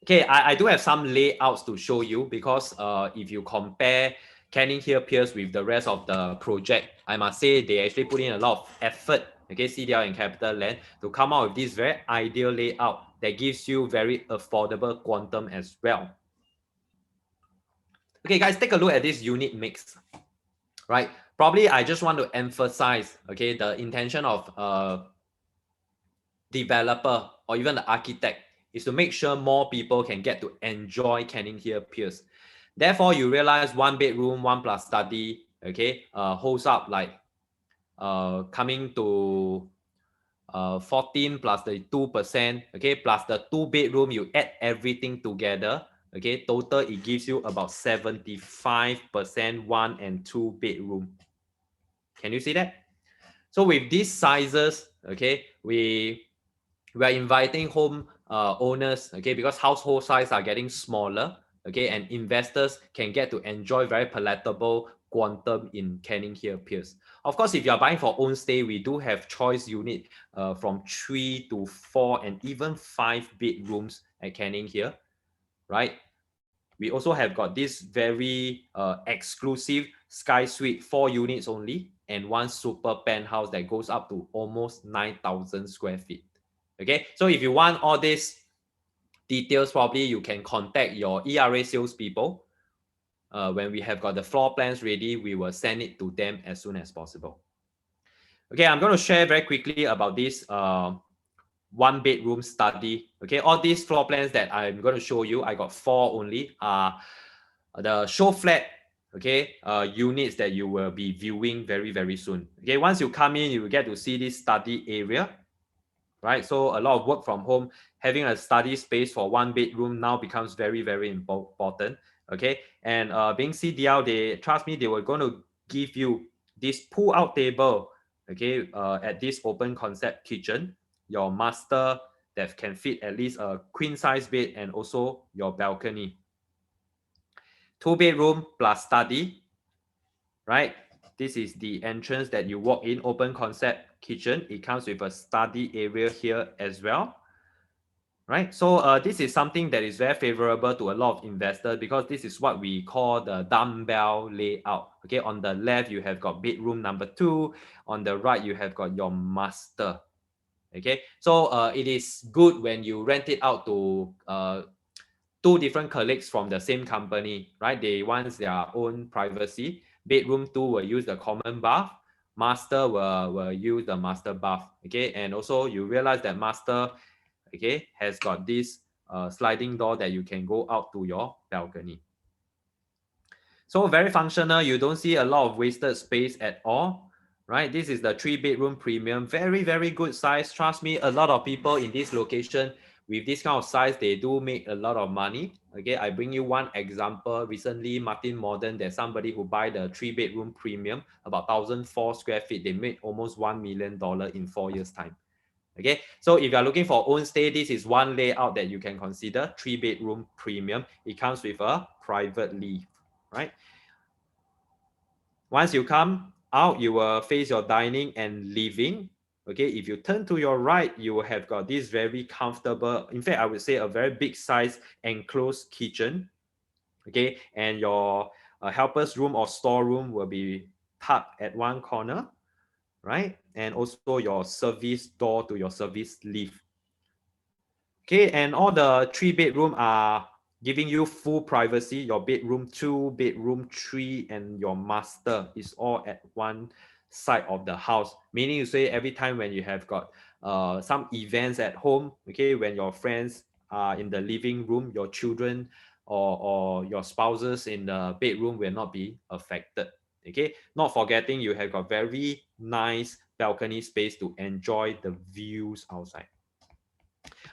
Okay, I do have some layouts to show you because if you compare Canninghill Piers with the rest of the project, I must say they actually put in a lot of effort, okay, CDL and Capital Land, to come out with this very ideal layout that gives you very affordable quantum as well. Okay, guys, take a look at this unit mix, right? Probably I just want to emphasize, okay, the intention of developer or even the architect is to make sure more people can get to enjoy Canninghill Piers. Therefore, you realize one bedroom, one plus study, okay, holds up like coming to 14 plus the 2%, okay, plus the 2 bedroom, you add everything together, okay, total it gives you about 75% 1 and 2 bedroom. Can you see that? So with these sizes, okay, we are inviting home owners, okay, because household size are getting smaller, okay, and investors can get to enjoy very palatable quantum in Canninghill Piers. Of course, if you are buying for own stay, we do have choice unit from 3 to 4 and even 5 bedrooms at Canninghill, right? We also have got this very exclusive Sky Suite, 4 units only, and one super penthouse that goes up to almost 9,000 square feet. Okay, so if you want all these details, probably you can contact your ERA salespeople. When we have got the floor plans ready, we will send it to them as soon as possible. Okay, I'm going to share very quickly about this 1 bedroom study. Okay, all these floor plans that I'm going to show you, I got 4 only, are the show flat, okay, units that you will be viewing very, very soon. Okay, once you come in, you will get to see this study area, right? So a lot of work from home, having a study space for 1 bedroom now becomes very, very important. Okay, and being CDL, they trust me, they were going to give you this pull out table, okay, at this open concept kitchen, your master that can fit at least a queen size bed, and also your balcony. 2 bedroom plus study, right? This is the entrance that you walk in, open concept kitchen. It comes with a study area here as well, right? So this is something that is very favorable to a lot of investors because this is what we call the dumbbell layout. Okay, on the left, you have got bedroom number 2. On the right, you have got your master. Okay, so it is good when you rent it out to 2 different colleagues from the same company, right? They want their own privacy. Bedroom 2 will use the common bath. Master will use the master bath. Okay, and also you realize that master, okay, has got this sliding door that you can go out to your balcony. So very functional. You don't see a lot of wasted space at all, right? This is the 3 bedroom premium. Very, very good size. Trust me, a lot of people in this location with this kind of size, they do make a lot of money. Okay, I bring you one example. Recently, Martin Modern, there's somebody who buy the 3 bedroom premium, about 1,004 square feet. They made almost $1 million in 4 years' time. Okay, so if you're looking for own stay, this is one layout that you can consider. 3 bedroom premium. It comes with a private lift, right? Once you come out, you will face your dining and living. Okay, if you turn to your right, you will have got this very comfortable, in fact, I would say a very big size enclosed kitchen. Okay, and your A helper's room or storeroom will be tucked at one corner, right? And also your service door to your service lift. Okay, and all the 3 bedroom are giving you full privacy. Your bedroom 2, bedroom 3, and your master is all at one side of the house. Meaning you say every time when you have got some events at home, okay, when your friends are in the living room, your children or your spouses in the bedroom will not be affected. Okay, not forgetting you have got very nice balcony space to enjoy the views outside.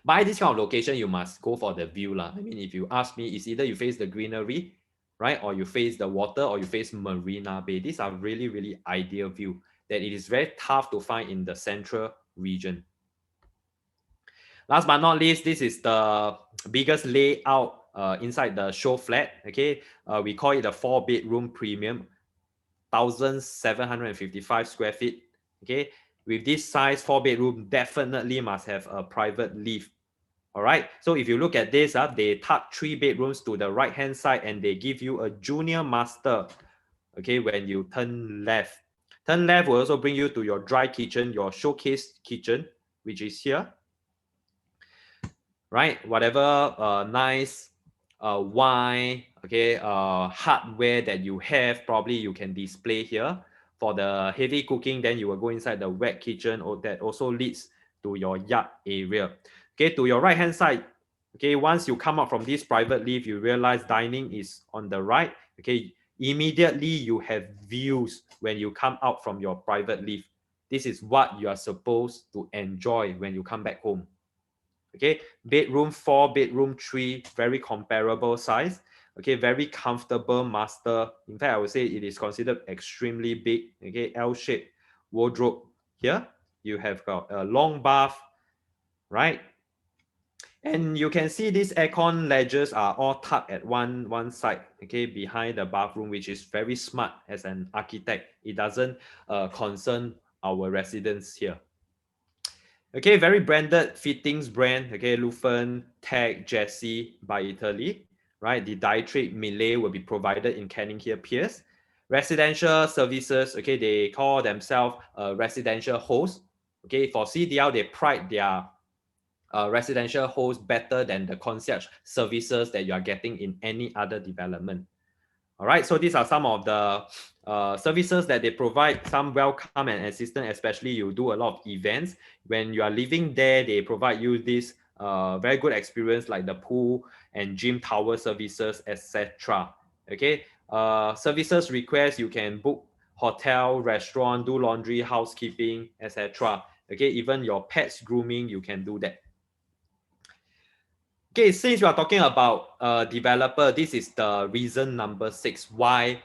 By this kind of location, you must go for the view lah. I mean, if you ask me, it's either you face the greenery, right, or you face the water, or you face Marina Bay. These are really, really ideal view that it is very tough to find in the central region. Last but not least, this is the biggest layout inside the show flat. Okay, we call it a 4 bedroom premium, 1,755 square feet. Okay, with this size 4 bedroom, definitely must have a private lift. All right, so if you look at this, they tuck 3 bedrooms to the right hand side and they give you a junior master. Okay, when you turn left will also bring you to your dry kitchen, your showcase kitchen, which is here, right? Whatever nice wine, okay, hardware that you have, probably you can display here. For the heavy cooking, then you will go inside the wet kitchen, or that also leads to your yard area. Okay, to your right hand side, okay, once you come out from this private lift, you realize dining is on the right. Okay, immediately you have views when you come out from your private lift. This is what you are supposed to enjoy when you come back home. Okay, bedroom 4, bedroom 3, very comparable size. Okay, very comfortable master. In fact, I would say it is considered extremely big. Okay, L-shaped wardrobe here. You have got a long bath, right? And you can see these aircon ledges are all tucked at one side, okay, behind the bathroom, which is very smart as an architect. It doesn't concern our residents here. Okay, very branded fittings brand. Okay, Lufen, Tag, Jesse by Italy, right? The dietary Millet will be provided in Canninghill Piers. Residential services, okay, they call themselves a residential host. Okay, for CDL, they pride their residential host better than the concierge services that you are getting in any other development. All right, so these are some of the services that they provide, some welcome and assistance, especially you do a lot of events. When you are living there, they provide you this very good experience like the pool and gym tower services, etc. Okay, services request, you can book hotel, restaurant, do laundry, housekeeping, etc. Okay, even your pets grooming, you can do that. Okay, since we are talking about developer, this is the reason number 6 why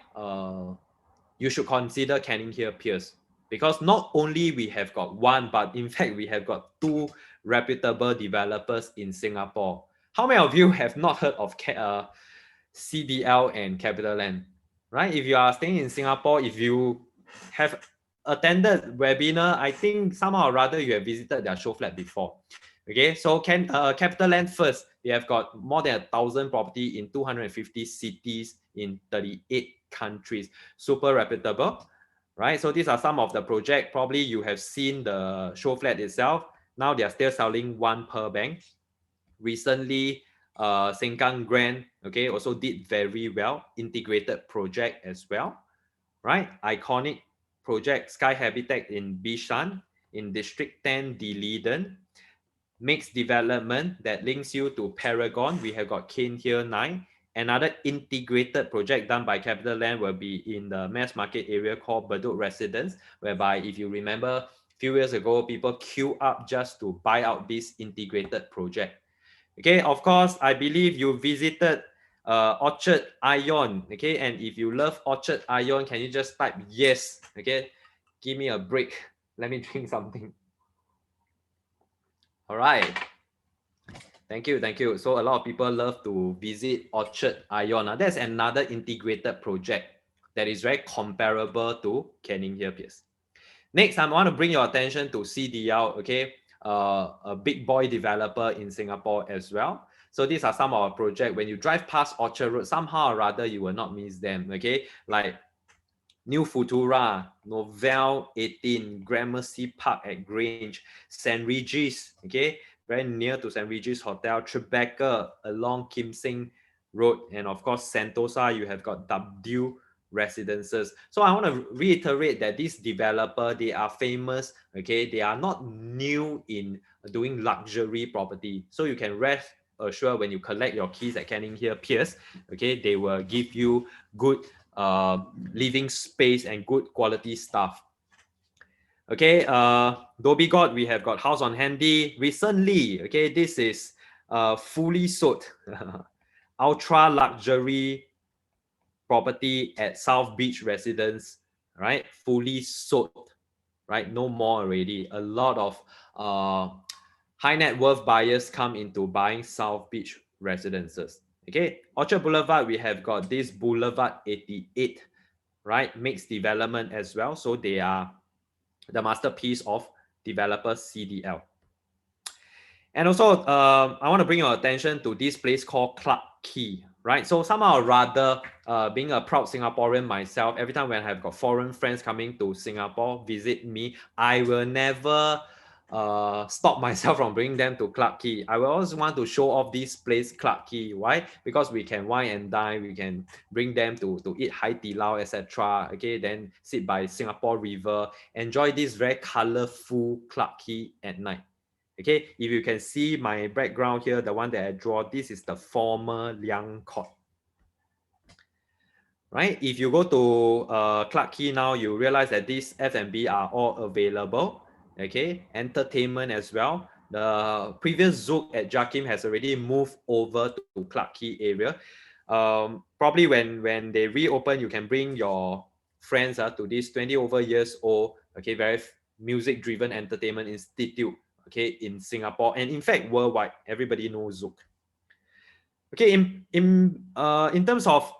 you should consider Canninghill Piers. Because not only we have got one, but in fact we have got 2 reputable developers in Singapore. How many of you have not heard of CDL and CapitaLand? Right? If you are staying in Singapore, if you have attended webinar, I think somehow or rather you have visited their show flat before. Okay, so CapitaLand first, they have got more than 1,000 property in 250 cities in 38 countries. Super reputable, right? So these are some of the project. Probably you have seen the show flat itself. Now they are still selling 1 per bank. Recently, Sengkang Grand, okay, also did very well. Integrated project as well, right? Iconic project, Sky Habitat in Bishan, in District 10, D'Leedon. Mixed development that links you to Paragon. We have got Canninghill 9. Another integrated project done by CapitaLand will be in the mass market area called Bedok Residence, whereby if you remember, a few years ago, people queue up just to buy out this integrated project. Okay, of course, I believe you visited Orchard Ion. Okay, and if you love Orchard Ion, can you just type yes? Okay, give me a break. Let me drink something. All right. Thank you, thank you. So a lot of people love to visit Orchard Ion. That's another integrated project that is very comparable to Canninghill Piers. Next, I want to bring your attention to CDL, okay? A big boy developer in Singapore as well. So these are some of our projects. When you drive past Orchard Road, somehow or rather you will not miss them. Okay, like New Futura, Novel 18, Gramercy Park at Grange, St. Regis, okay, very near to St. Regis Hotel, Tribeca along Kim Seng Road, and of course Sentosa, you have got W Residences. So I want to reiterate that this developer, they are famous, okay, they are not new in doing luxury property. So you can rest assured when you collect your keys at Canninghill Piers, okay, they will give you good living space and good quality stuff. Okay, Dobby God, we have got House on Handy recently. Okay, this is fully sold ultra luxury property at South Beach Residence, right? Fully sold, right? No more already. A lot of high net worth buyers come into buying South Beach residences. Okay, Orchard Boulevard, we have got this Boulevard 88, right? Mixed development as well. So they are the masterpiece of developer CDL. And also, I want to bring your attention to this place called Clarke Quay, right? So somehow or rather, being a proud Singaporean myself, every time when I've got foreign friends coming to Singapore, visit me, I will never stop myself from bringing them to Clarke Quay. I will always want to show off this place, Clarke Quay. Why? Because we can wine and dine, we can bring them to eat Hai Di Lao, etc. Okay, then sit by Singapore River, enjoy this very colorful Clarke Quay at night. Okay, if you can see my background here, the one that I draw, this is the former Liang Court. Right? If you go to Clarke Quay now, you realize that these F&B are all available. Okay, entertainment as well. The previous Zouk at Jakim has already moved over to Clarke Quay area. Probably when they reopen, you can bring your friends to this 20 over years old, okay, very music-driven entertainment institute, okay, in Singapore and in fact worldwide. Everybody knows Zouk. Okay, in terms of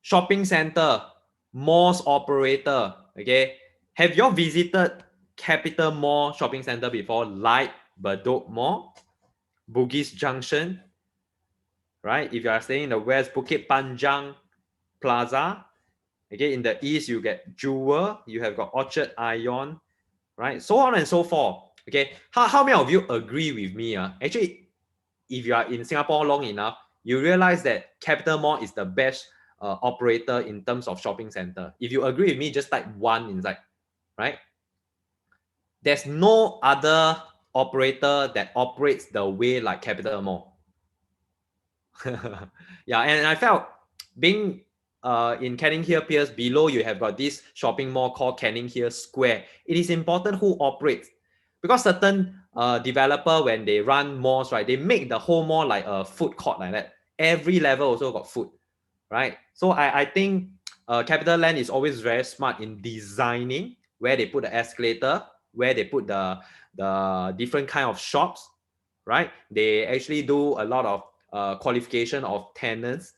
shopping center, malls operator, okay, have you all visited Capital Mall shopping center before, like Bedok Mall, Bugis Junction, right? If you are staying in the west, Bukit Panjang Plaza, okay, in the east you get Jewel, you have got Orchard Ion, right? So on and so forth. Okay, how many of you agree with me? Actually, if you are in Singapore long enough, you realize that Capital Mall is the best operator in terms of shopping center. If you agree with me, just type 1 inside, right? There's no other operator that operates the way like Capital Mall. Yeah, and I felt being in Canninghill Piers, below you have got this shopping mall called Canninghill Square. It is important who operates, because certain developer, when they run malls, right, they make the whole mall like a food court like that. Every level also got food, right? So I think Capital Land is always very smart in designing where they put the escalator, where they put the different kind of shops, right? They actually do a lot of qualification of tenants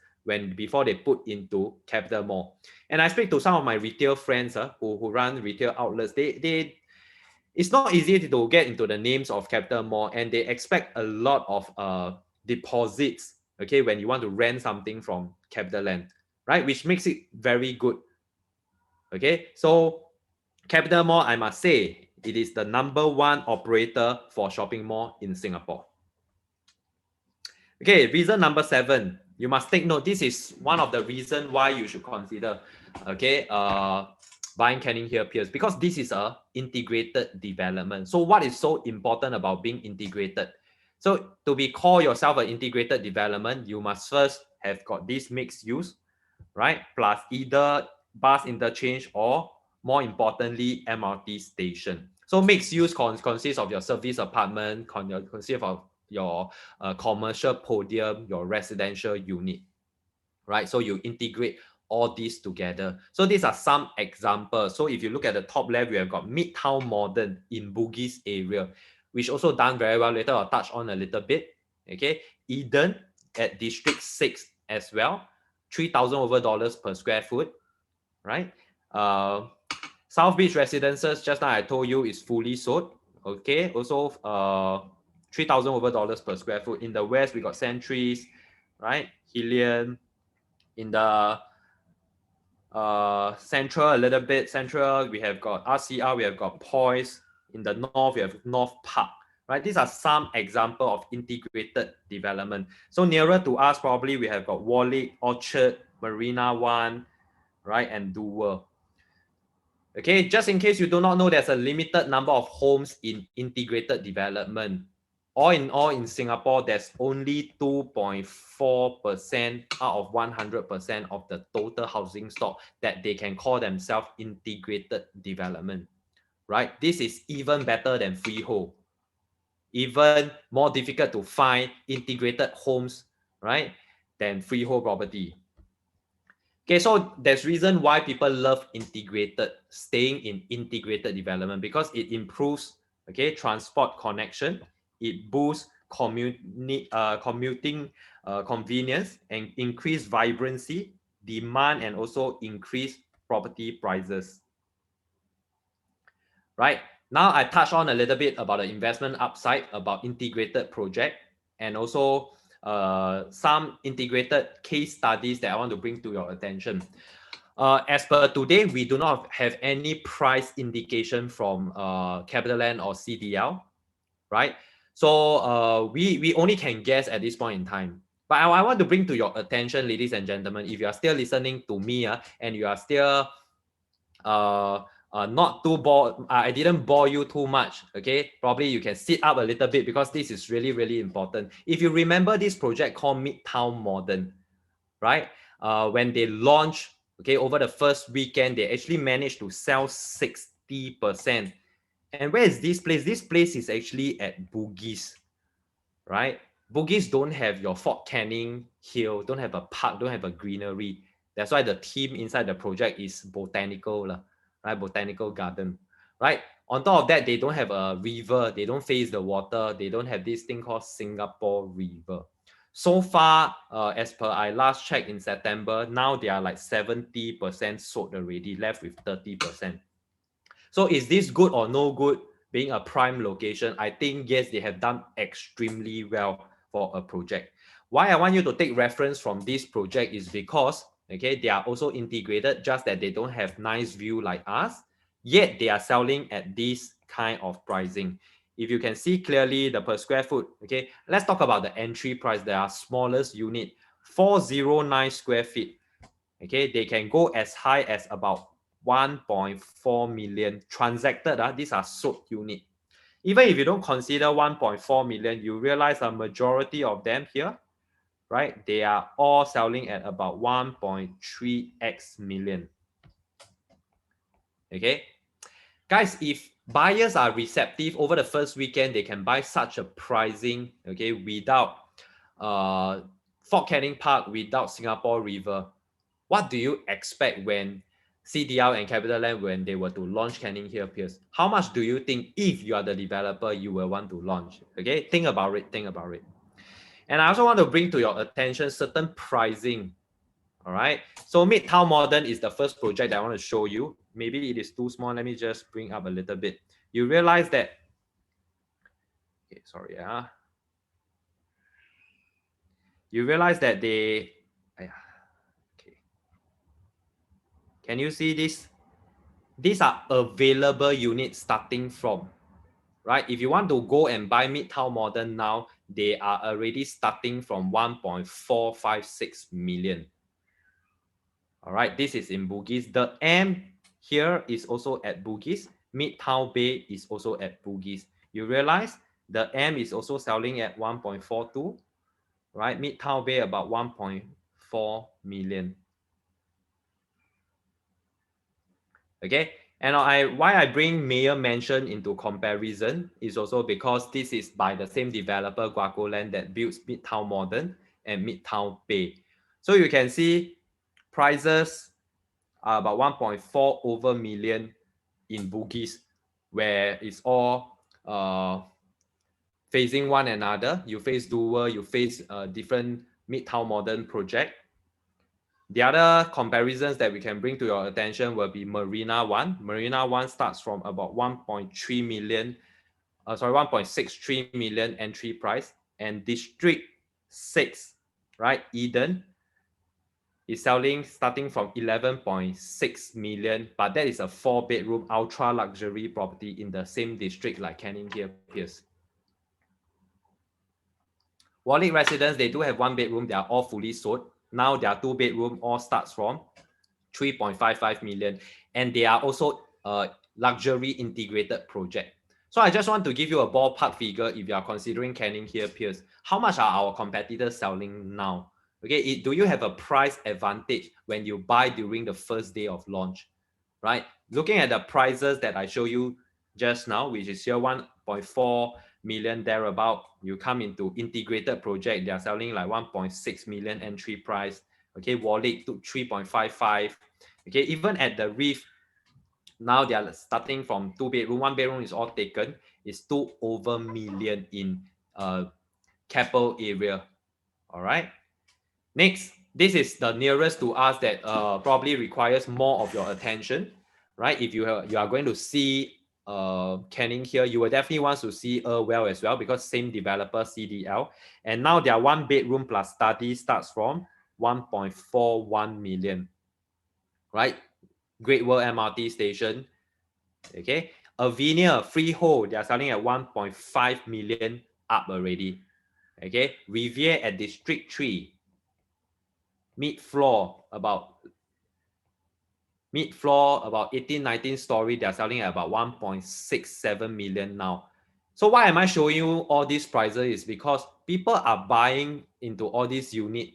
before they put into Capital Mall. And I speak to some of my retail friends who run retail outlets. They it's not easy to get into the names of Capital Mall, and they expect a lot of deposits, okay, when you want to rent something from Capital Land, right? Which makes it very good. Okay, so Capital Mall, I must say, it is the #1 operator for shopping mall in Singapore. Okay, reason number 7. You must take note. This is one of the reasons why you should consider, okay, buying Canninghill Piers, because this is a integrated development. So what is so important about being integrated? So to be call yourself an integrated development, you must first have got this mixed use, right? Plus either bus interchange or, more importantly, MRT station. So mixed use consists of your service apartment, consists of your commercial podium, your residential unit, right? So you integrate all these together. So these are some examples. So if you look at the top left, we have got Midtown Modern in Bugis area, which also done very well. Later I'll touch on a little bit. Okay, Eden at District 6 as well, $3,000 per square foot, right? South Beach Residences, just now I told you, is fully sold. Okay, also 3,000 over dollars per square foot. In the west, we got Centuries, right? Hillian. In the central, a little bit central, we have got RCR, we have got Piers. In the north, we have North Park, right? These are some example of integrated development. So nearer to us, probably we have got Warwick, Orchard, Marina One, right? And Dover. Okay, just in case you do not know, there's a limited number of homes in integrated development. All in Singapore, there's only 2.4% out of 100% of the total housing stock that they can call themselves integrated development, right? This is even better than freehold. Even more difficult to find integrated homes, right, than freehold property. Okay, so there's reason why people love staying in integrated development, because it improves, okay, transport connection, it boosts commuting convenience, and increase vibrancy, demand, and also increase property prices. Right, now I touch on a little bit about the investment upside about integrated project, and also some integrated case studies that I want to bring to your attention. As per today, we do not have any price indication from CapitaLand or CDL, right? So we only can guess at this point in time. But I want to bring to your attention, ladies and gentlemen, if you are still listening to me and you are still not too bored, I didn't bore you too much, okay? Probably you can sit up a little bit, because this is really, really important. If you remember this project called Midtown Modern, right? When they launched, okay, over the first weekend, they actually managed to sell 60%. And where is this place? This place is actually at Bugis, right? Bugis don't have your Fort Canninghill, don't have a park, don't have a greenery. That's why the theme inside the project is botanical, right? Botanical garden, right? On top of that, they don't have a river, they don't face the water, they don't have this thing called Singapore River. So far, as per I last checked in September, now they are like 70% sold already, left with 30%. So is this good or no good being a prime location? I think yes, they have done extremely well for a project. Why I want you to take reference from this project is because, okay, they are also integrated, just that they don't have nice view like us, yet they are selling at this kind of pricing. If you can see clearly the per square foot, okay, let's talk about the entry price. There are smallest unit, 409 square feet. Okay, they can go as high as about 1.4 million transacted. These are sold unit. Even if you don't consider 1.4 million, you realize a majority of them here, right? They are all selling at about 1.3x million. Okay, guys, if buyers are receptive over the first weekend, they can buy such a pricing, okay, without Fort Canning Park, without Singapore River. What do you expect when CDL and CapitaLand, when they were to launch Canninghill, Piers? How much do you think, if you are the developer, you will want to launch? Okay, think about it, think about it. And I also want to bring to your attention certain pricing. All right, so Midtown Modern is the first project that I want to show you. Maybe it is too small. Let me just bring up a little bit. You realize that, okay, sorry, you realize that they, okay, can you see this? These are available units starting from, right? If you want to go and buy Midtown Modern now, they are already starting from 1.456 million. All right, this is in Bugis. The M here is also at Bugis. Midtown Bay is also at Bugis. You realize the M is also selling at 1.42, right? Midtown Bay about 1.4 million. Okay, and why I bring Mayor Mansion into comparison is also because this is by the same developer, Guacoland, that builds Midtown Modern and Midtown Bay. So you can see prices are about 1.4 over million in Bugis, where it's all facing one another. You face Dover, you face different Midtown Modern project. The other comparisons that we can bring to your attention will be Marina One. Marina One starts from about 1.3 million sorry, 1.63 million entry price, and District 6, right, Eden, is selling starting from 11.6 million, but that is a 4-bedroom ultra luxury property in the same district like Canninghill, Piers. Warwick residents, they do have 1 bedroom, they are all fully sold. Now their 2-bedroom all starts from 3.55 million, and they are also a luxury integrated project. So I just want to give you a ballpark figure if you are considering Canninghill, Piers. How much are our competitors selling now? Okay, do you have a price advantage when you buy during the first day of launch, right? Looking at the prices that I show you just now, which is here 1.4 million thereabout, you come into integrated project, they are selling like 1.6 million entry price. Okay, Warwick to 3.55. Okay, even at the Reef, now they are starting from 2 bedroom. 1 bedroom is all taken. It's 2 over million in Keppel area. All right. Next, this is the nearest to us that probably requires more of your attention, right? If you are going to see Canninghill, you will definitely want to see Well as well, because same developer, CDL. And now their 1 bedroom plus study starts from 1.41 million, right? Great World MRT station. Okay, Avinia freehold, they are selling at 1.5 million up already. Okay, Riviere at District 3, mid-floor about 18, 19 story, they are selling at about 1.67 million now. So why am I showing you all these prices is because people are buying into all these unit,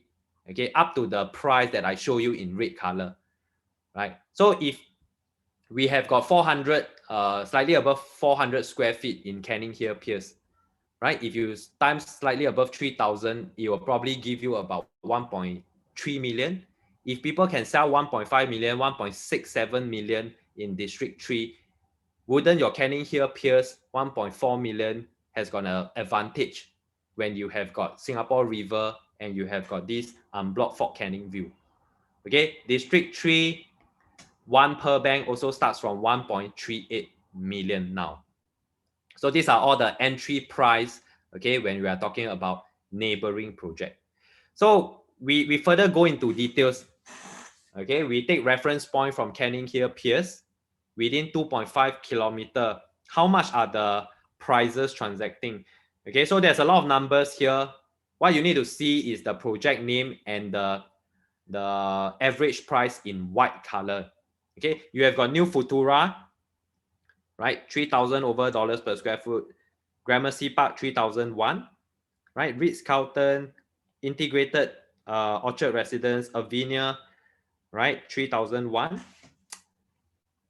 okay, up to the price that I show you in red color, right? So if we have got 400, slightly above 400 square feet in Canninghill, Piers, right? If you times slightly above 3,000, it will probably give you about 1.3 million. If people can sell 1.5 million, 1.67 million in District 3, wouldn't your Canninghill, Piers 1.4 million has got an advantage when you have got Singapore River and you have got this unblocked Fort Canning view? Okay, District 3, 1 per bank also starts from 1.38 million now. So these are all the entry price, okay, when we are talking about neighboring project. So we further go into details. Okay, we take reference point from Canninghill, Piers within 2.5 kilometer. How much are the prices transacting? Okay, so there's a lot of numbers here. What you need to see is the project name and the average price in white color. Okay, you have got New Futura, right? 3,000 over dollars per square foot. Gramercy Park 3001, right? Ritz-Carlton, Integrated Orchard Residence, Avinia, right? 3001.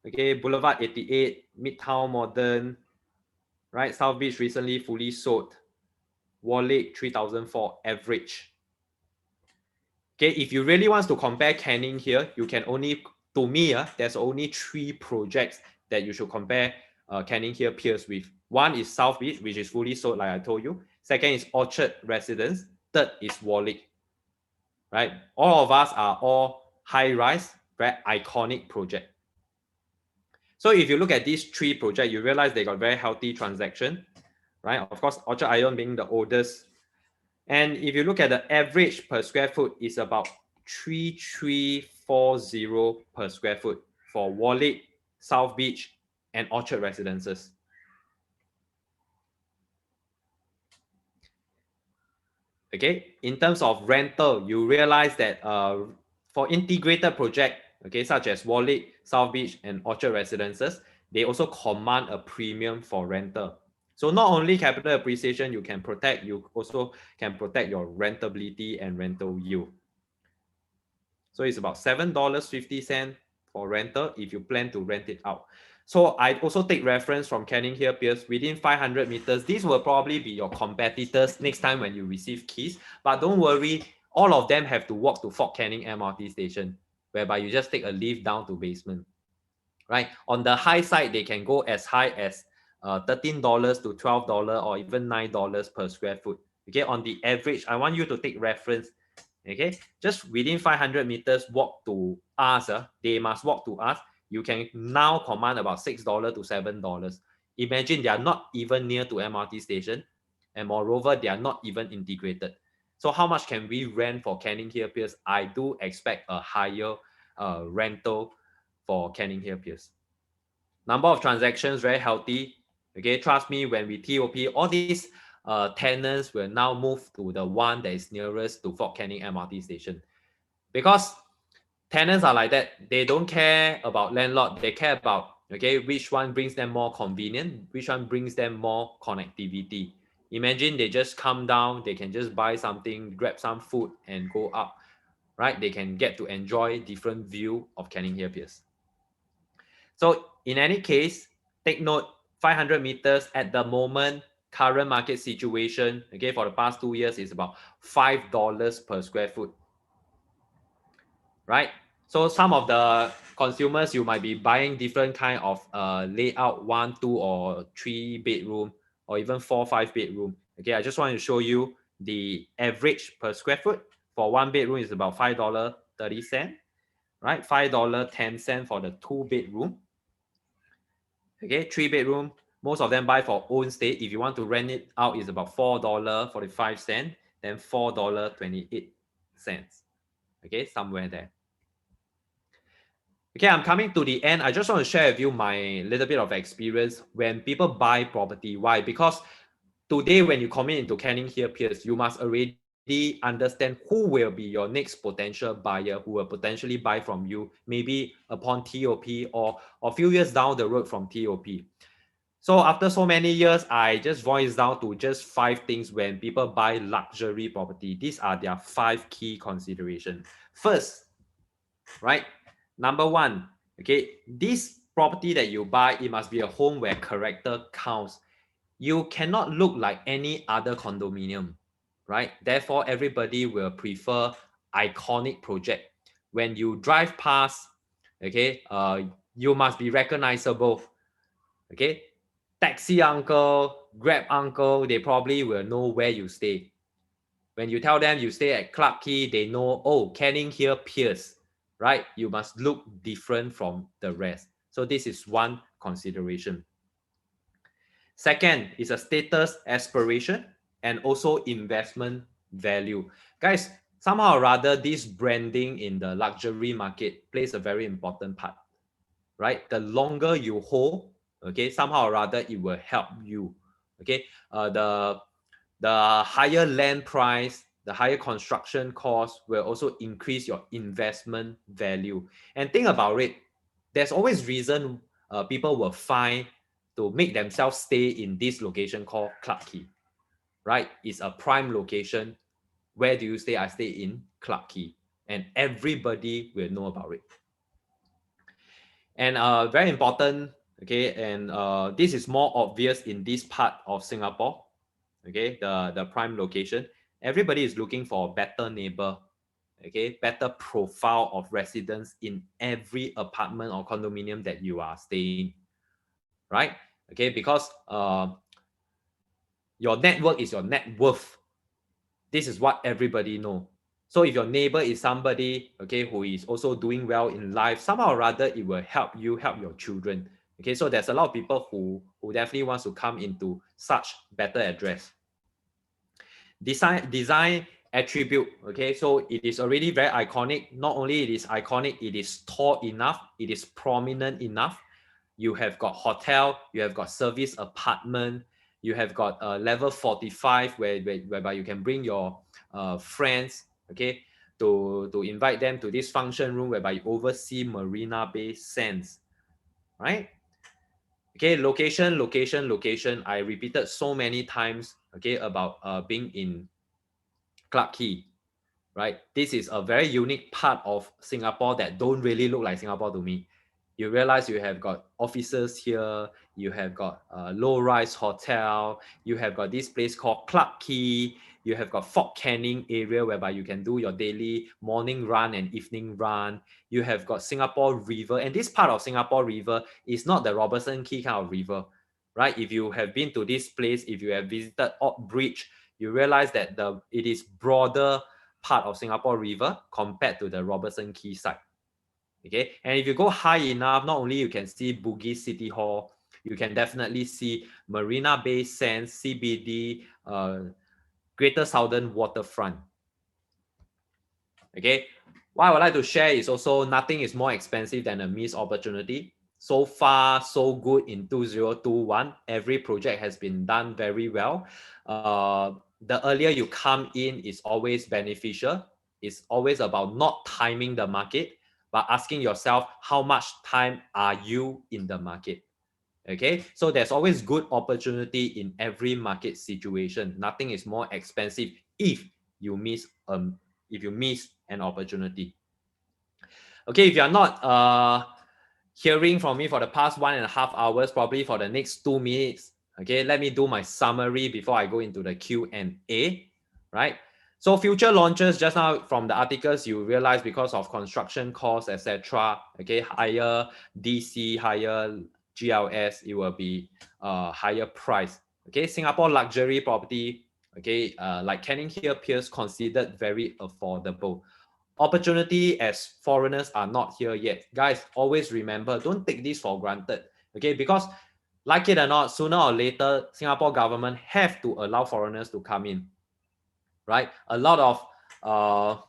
Okay, Boulevard 88, Midtown Modern, right? South Beach recently fully sold. Warwick 3004 average. Okay, if you really want to compare Canninghill, you can only, to me, there's only 3 projects that you should compare Canninghill, Piers with. One is South Beach, which is fully sold, like I told you. Second is Orchard Residence. Third is Warwick. Right? All of us are all high-rise, very iconic project. So if you look at these 3 projects, you realize they got very healthy transaction, right? Of course, Orchard Ion being the oldest. And if you look at the average per square foot, is about 3,340 per square foot for Warwick, South Beach, and Orchard Residences. Okay, in terms of rental, you realize that for integrated project, okay, such as Warwick, South Beach, and Orchard Residences, they also command a premium for rental. So not only capital appreciation you can protect, you also can protect your rentability and rental yield. So it's about $7.50 for rental if you plan to rent it out. So I also take reference from Canninghill, Piers within 500 meters. These will probably be your competitors next time when you receive keys. But don't worry, all of them have to walk to Fort Canning MRT station, whereby you just take a lift down to basement. Right? On the high side, they can go as high as $13 to $12 or even $9 per square foot. Okay, on the average, I want you to take reference. Okay, just within 500 meters walk to us, they must walk to us. You can now command about $6 to $7. Imagine they are not even near to MRT station, and moreover, they are not even integrated. So how much can we rent for Canninghill Piers? I do expect a higher rental for Canninghill Piers. Number of transactions very healthy. Okay, trust me, when we TOP, all these tenants will now move to the one that is nearest to Fort Canning MRT station, because tenants are like that. They don't care about landlord. They care about, okay, which one brings them more convenient, which one brings them more connectivity. Imagine they just come down, they can just buy something, grab some food, and go up, right? They can get to enjoy different view of Canninghill Piers. So in any case, take note, 500 meters at the moment, current market situation, okay, for the past 2 years is about $5 per square foot, right? So some of the consumers, you might be buying different kind of layout, 1, 2, or 3 bedroom, or even 4, 5 bedroom. Okay, I just want to show you the average per square foot. For 1 bedroom is about $5.30, right? $5.10 for the 2 bedroom. Okay, 3 bedroom, most of them buy for own stay. If you want to rent it out, it's about $4.45, then $4.28. Okay, somewhere there. Okay, I'm coming to the end. I just want to share with you my little bit of experience when people buy property. Why? Because today, when you commit into Canninghill Piers, you must already understand who will be your next potential buyer who will potentially buy from you, maybe upon TOP or a few years down the road from TOP. So after so many years, I just voice down to just 5 things when people buy luxury property. These are their 5 key considerations. First, right? Number 1, okay, this property that you buy, it must be a home where character counts. You cannot look like any other condominium, right? Therefore, everybody will prefer iconic project. When you drive past, okay, you must be recognizable, okay? Taxi uncle, Grab uncle, they probably will know where you stay. When you tell them you stay at Clarke Quay, they know, oh, Canninghill Piers, right? You must look different from the rest. So this is one consideration. Second is a status aspiration and also investment value. Guys, somehow or rather, this branding in the luxury market plays a very important part, right? The longer you hold, okay, somehow or rather, it will help you, okay? The higher land price, the higher construction cost will also increase your investment value. And think about it, there's always reason people will find to make themselves stay in this location called Clarke Quay, right? It's a prime location. Where do you stay? I stay in Clarke Quay, and everybody will know about it. And very important, okay, and this is more obvious in this part of Singapore, okay, the prime location. Everybody is looking for a better neighbor, okay, better profile of residents in every apartment or condominium that you are staying, right? Okay, because your network is your net worth. This is what everybody know. So if your neighbor is somebody, okay, who is also doing well in life, somehow or rather it will help you help your children. Okay, so there's a lot of people who definitely wants to come into such better address. Design attribute, okay, so it is already very iconic. Not only it is iconic, it is tall enough, it is prominent enough. You have got hotel, you have got service apartment, you have got level 45 whereby you can bring your friends, okay, to invite them to this function room whereby you oversee Marina Bay Sands, right? Okay, location. I repeated so many times, okay, about being in Clarke Quay, right? This is a very unique part of Singapore that don't really look like Singapore to me. You realize you have got offices here, you have got a low-rise hotel, you have got this place called Clarke Quay, you have got Fort Canning area whereby you can do your daily morning run and evening run. You have got Singapore River, and this part of Singapore River is not the Robertson Quay kind of river, right? If you have been to this place, if you have visited Odd Bridge, you realize that it is broader part of Singapore River compared to the Robertson Quay side. Okay, and if you go high enough, not only you can see Bugis City Hall, you can definitely see Marina Bay Sands, CBD, Greater Southern Waterfront. Okay, what I would like to share is also nothing is more expensive than a missed opportunity. So far, so good in 2021. Every project has been done very well. The earlier you come in is always beneficial. It's always about not timing the market, but asking yourself, how much time are you in the market? Okay, so there's always good opportunity in every market situation. Nothing is more expensive if you miss an opportunity. Okay, if you're not hearing from me for the past 1.5 hours, probably for the next 2 minutes, okay, let me do my summary before I go into the Q&A, right? So future launches, just now from the articles, you realize because of construction costs, etc., okay, higher DC, higher GLS, it will be higher price. Okay, Singapore luxury property, okay, like Canninghill, Piers, considered very affordable. Opportunity as foreigners are not here yet. Guys, always remember, don't take this for granted. Okay, because like it or not, sooner or later, Singapore government have to allow foreigners to come in. Right? A lot of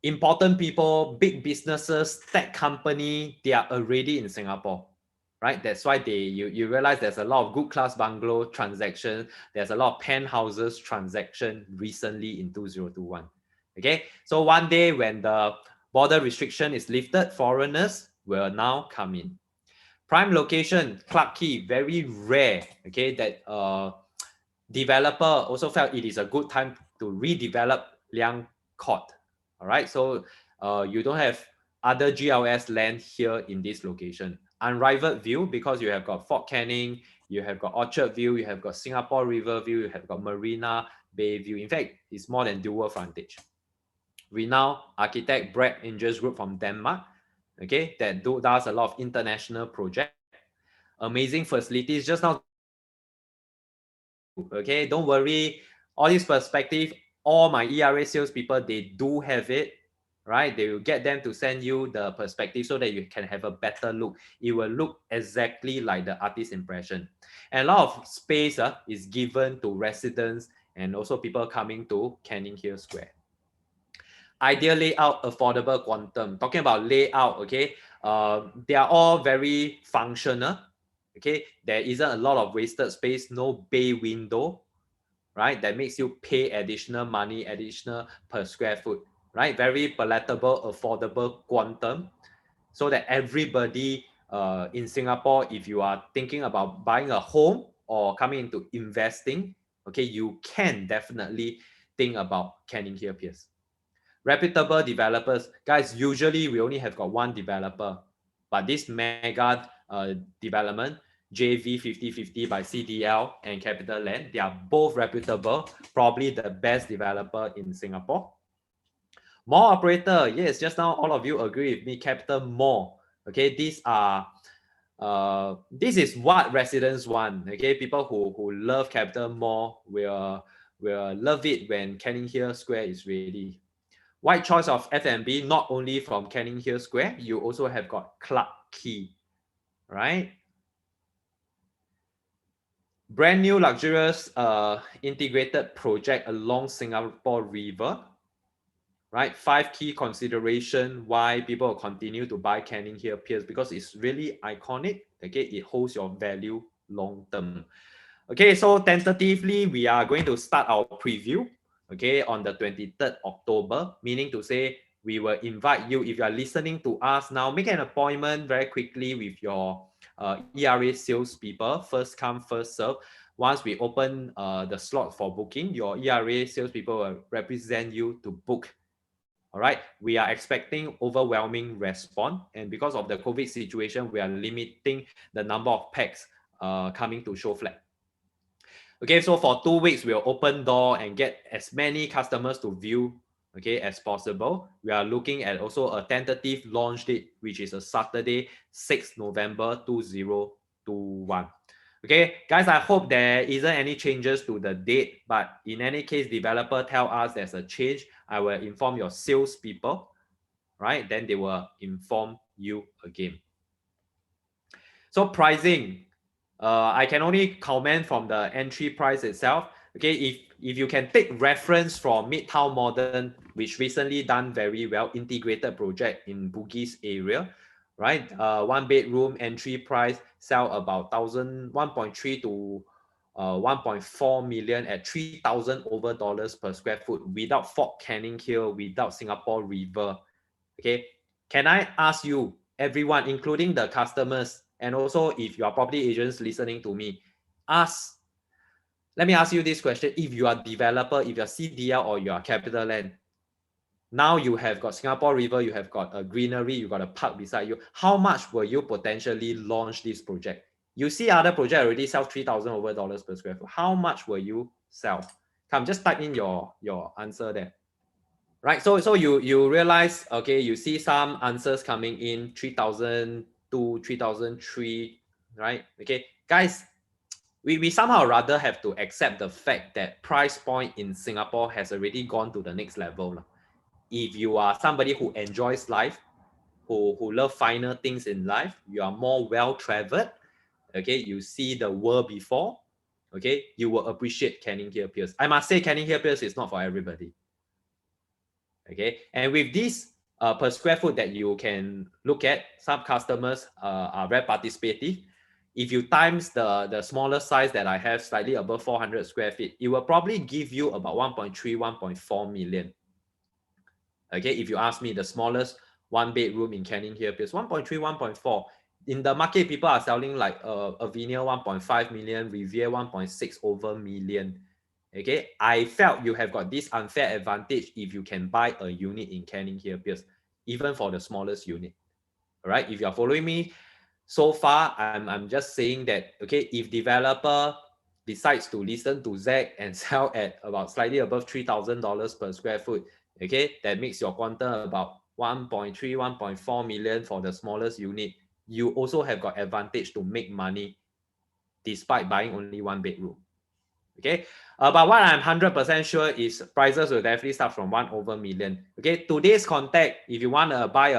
important people, big businesses, tech company, they are already in Singapore, right? That's why you realize there's a lot of good class bungalow transaction. There's a lot of penthouses transaction recently in 2021. Okay, so one day when the border restriction is lifted, foreigners will now come in. Prime location, Clarke Quay, very rare. Okay, that developer also felt it is a good time to redevelop Liang Court. All right, so you don't have other GLS land here in this location. Unrivaled view because you have got Fort Canning, you have got Orchard View, you have got Singapore River View, you have got Marina Bay View. In fact, it's more than dual frontage. Renowned architect Brad Angels Group from Denmark, okay, that does a lot of international project. Amazing facilities. Just now, okay, don't worry. All this perspective, all my ERA salespeople, they do have it, right? They will get them to send you the perspective so that you can have a better look. It will look exactly like the artist impression. And a lot of space is given to residents and also people coming to Canninghill Square. Ideal layout, affordable quantum. Talking about layout, okay, they are all very functional. Okay, there isn't a lot of wasted space, no bay window, right? That makes you pay additional money, additional per square foot, right? Very palatable, affordable quantum, so that everybody in Singapore, if you are thinking about buying a home or coming into investing, okay, you can definitely think about Canninghill Piers. Reputable developers, guys, usually we only have got one developer, but this mega development, JV 50/50 by CDL and Capital Land, they are both reputable, probably the best developer in Singapore. Mall operator, yes, just now all of you agree with me, Capital Mall. Okay, these are this is what residents want. Okay, people who love Capital Mall will love it when Canninghill Square is ready. Wide choice of F&B, not only from Canninghill Square, you also have got Clarke Quay, right? Brand new luxurious integrated project along Singapore River, right? 5 key consideration why people will continue to buy Canninghill Piers, because it's really iconic. Okay, it holds your value long term. Okay, so tentatively we are going to start our preview, okay, on the 23rd October, meaning to say we will invite you, if you are listening to us now, make an appointment very quickly with your ERA salespeople, first come, first serve. Once we open the slot for booking, your ERA salespeople will represent you to book. All right, we are expecting overwhelming response, and because of the COVID situation, we are limiting the number of packs coming to show flat. Okay, so for 2 weeks, we'll open door and get as many customers to view, okay, as possible. We are looking at also a tentative launch date, which is a Saturday, 6th November 2021. Okay, guys, I hope there isn't any changes to the date, but in any case, developer tell us there's a change, I will inform your salespeople, right? Then they will inform you again. So pricing, I can only comment from the entry price itself. Okay, if you can take reference from Midtown Modern, which recently done very well, integrated project in Bugis area, right? One bedroom entry price sell about 1.3 to 1.4 million at 3,000 over dollars per square foot without Fort Canninghill, without Singapore River. Okay, can I ask you, everyone, including the customers, and also if you are property agents listening to me, let me ask you this question. If you are developer, if you're CDL or you are Capital Land, now you have got Singapore River, you have got a greenery, you got a park beside you. How much will you potentially launch this project? You see other project already sell 3,000 over dollars per square foot. How much will you sell? Come, just type in your answer there. Right, so you realize, okay, you see some answers coming in 3,002, 3,003, right? Okay, guys, we somehow rather have to accept the fact that price point in Singapore has already gone to the next level. If you are somebody who enjoys life, who love finer things in life, you are more well-traveled, okay, you see the world before, okay, you will appreciate Canninghill Piers. I must say Canninghill Piers is not for everybody. Okay, and with this per square foot that you can look at, some customers are very participative. If you times the smaller size that I have, slightly above 400 square feet, it will probably give you about 1.3, 1.4 million. Okay, if you ask me, the smallest one bedroom in Canninghill Piers, 1.3, 1.4. In the market, people are selling like a Veneer 1.5 million, Riviera 1.6 over million. Okay, I felt you have got this unfair advantage if you can buy a unit in Canninghill Piers, even for the smallest unit. All right, if you are following me so far, I'm just saying that, okay, if developer decides to listen to Zach and sell at about slightly above $3,000 per square foot, okay, that makes your quantum about 1.3, 1.4 million for the smallest unit. You also have got advantage to make money despite buying only one bedroom. Okay, but what I'm 100% sure is prices will definitely start from 1 over million. Okay, today's contact, if you want to buy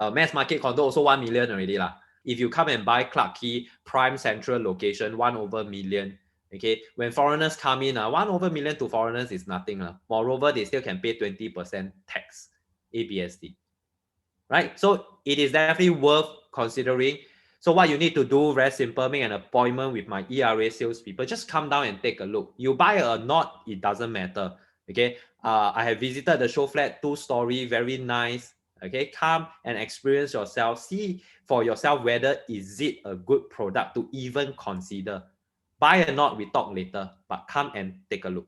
a mass market condo, also 1 million already lah. If you come and buy Clarke Quay prime central location, 1 over million. Okay, when foreigners come in, 1 over million to foreigners is nothing. Moreover, they still can pay 20% tax, ABSD. Right, so it is definitely worth considering. So what you need to do, very simple, make an appointment with my ERA salespeople. Just come down and take a look. You buy or not, it doesn't matter. Okay, I have visited the show flat, 2-story, very nice. Okay, come and experience yourself. See for yourself whether is it a good product to even consider. Buy or not, we talk later, but come and take a look.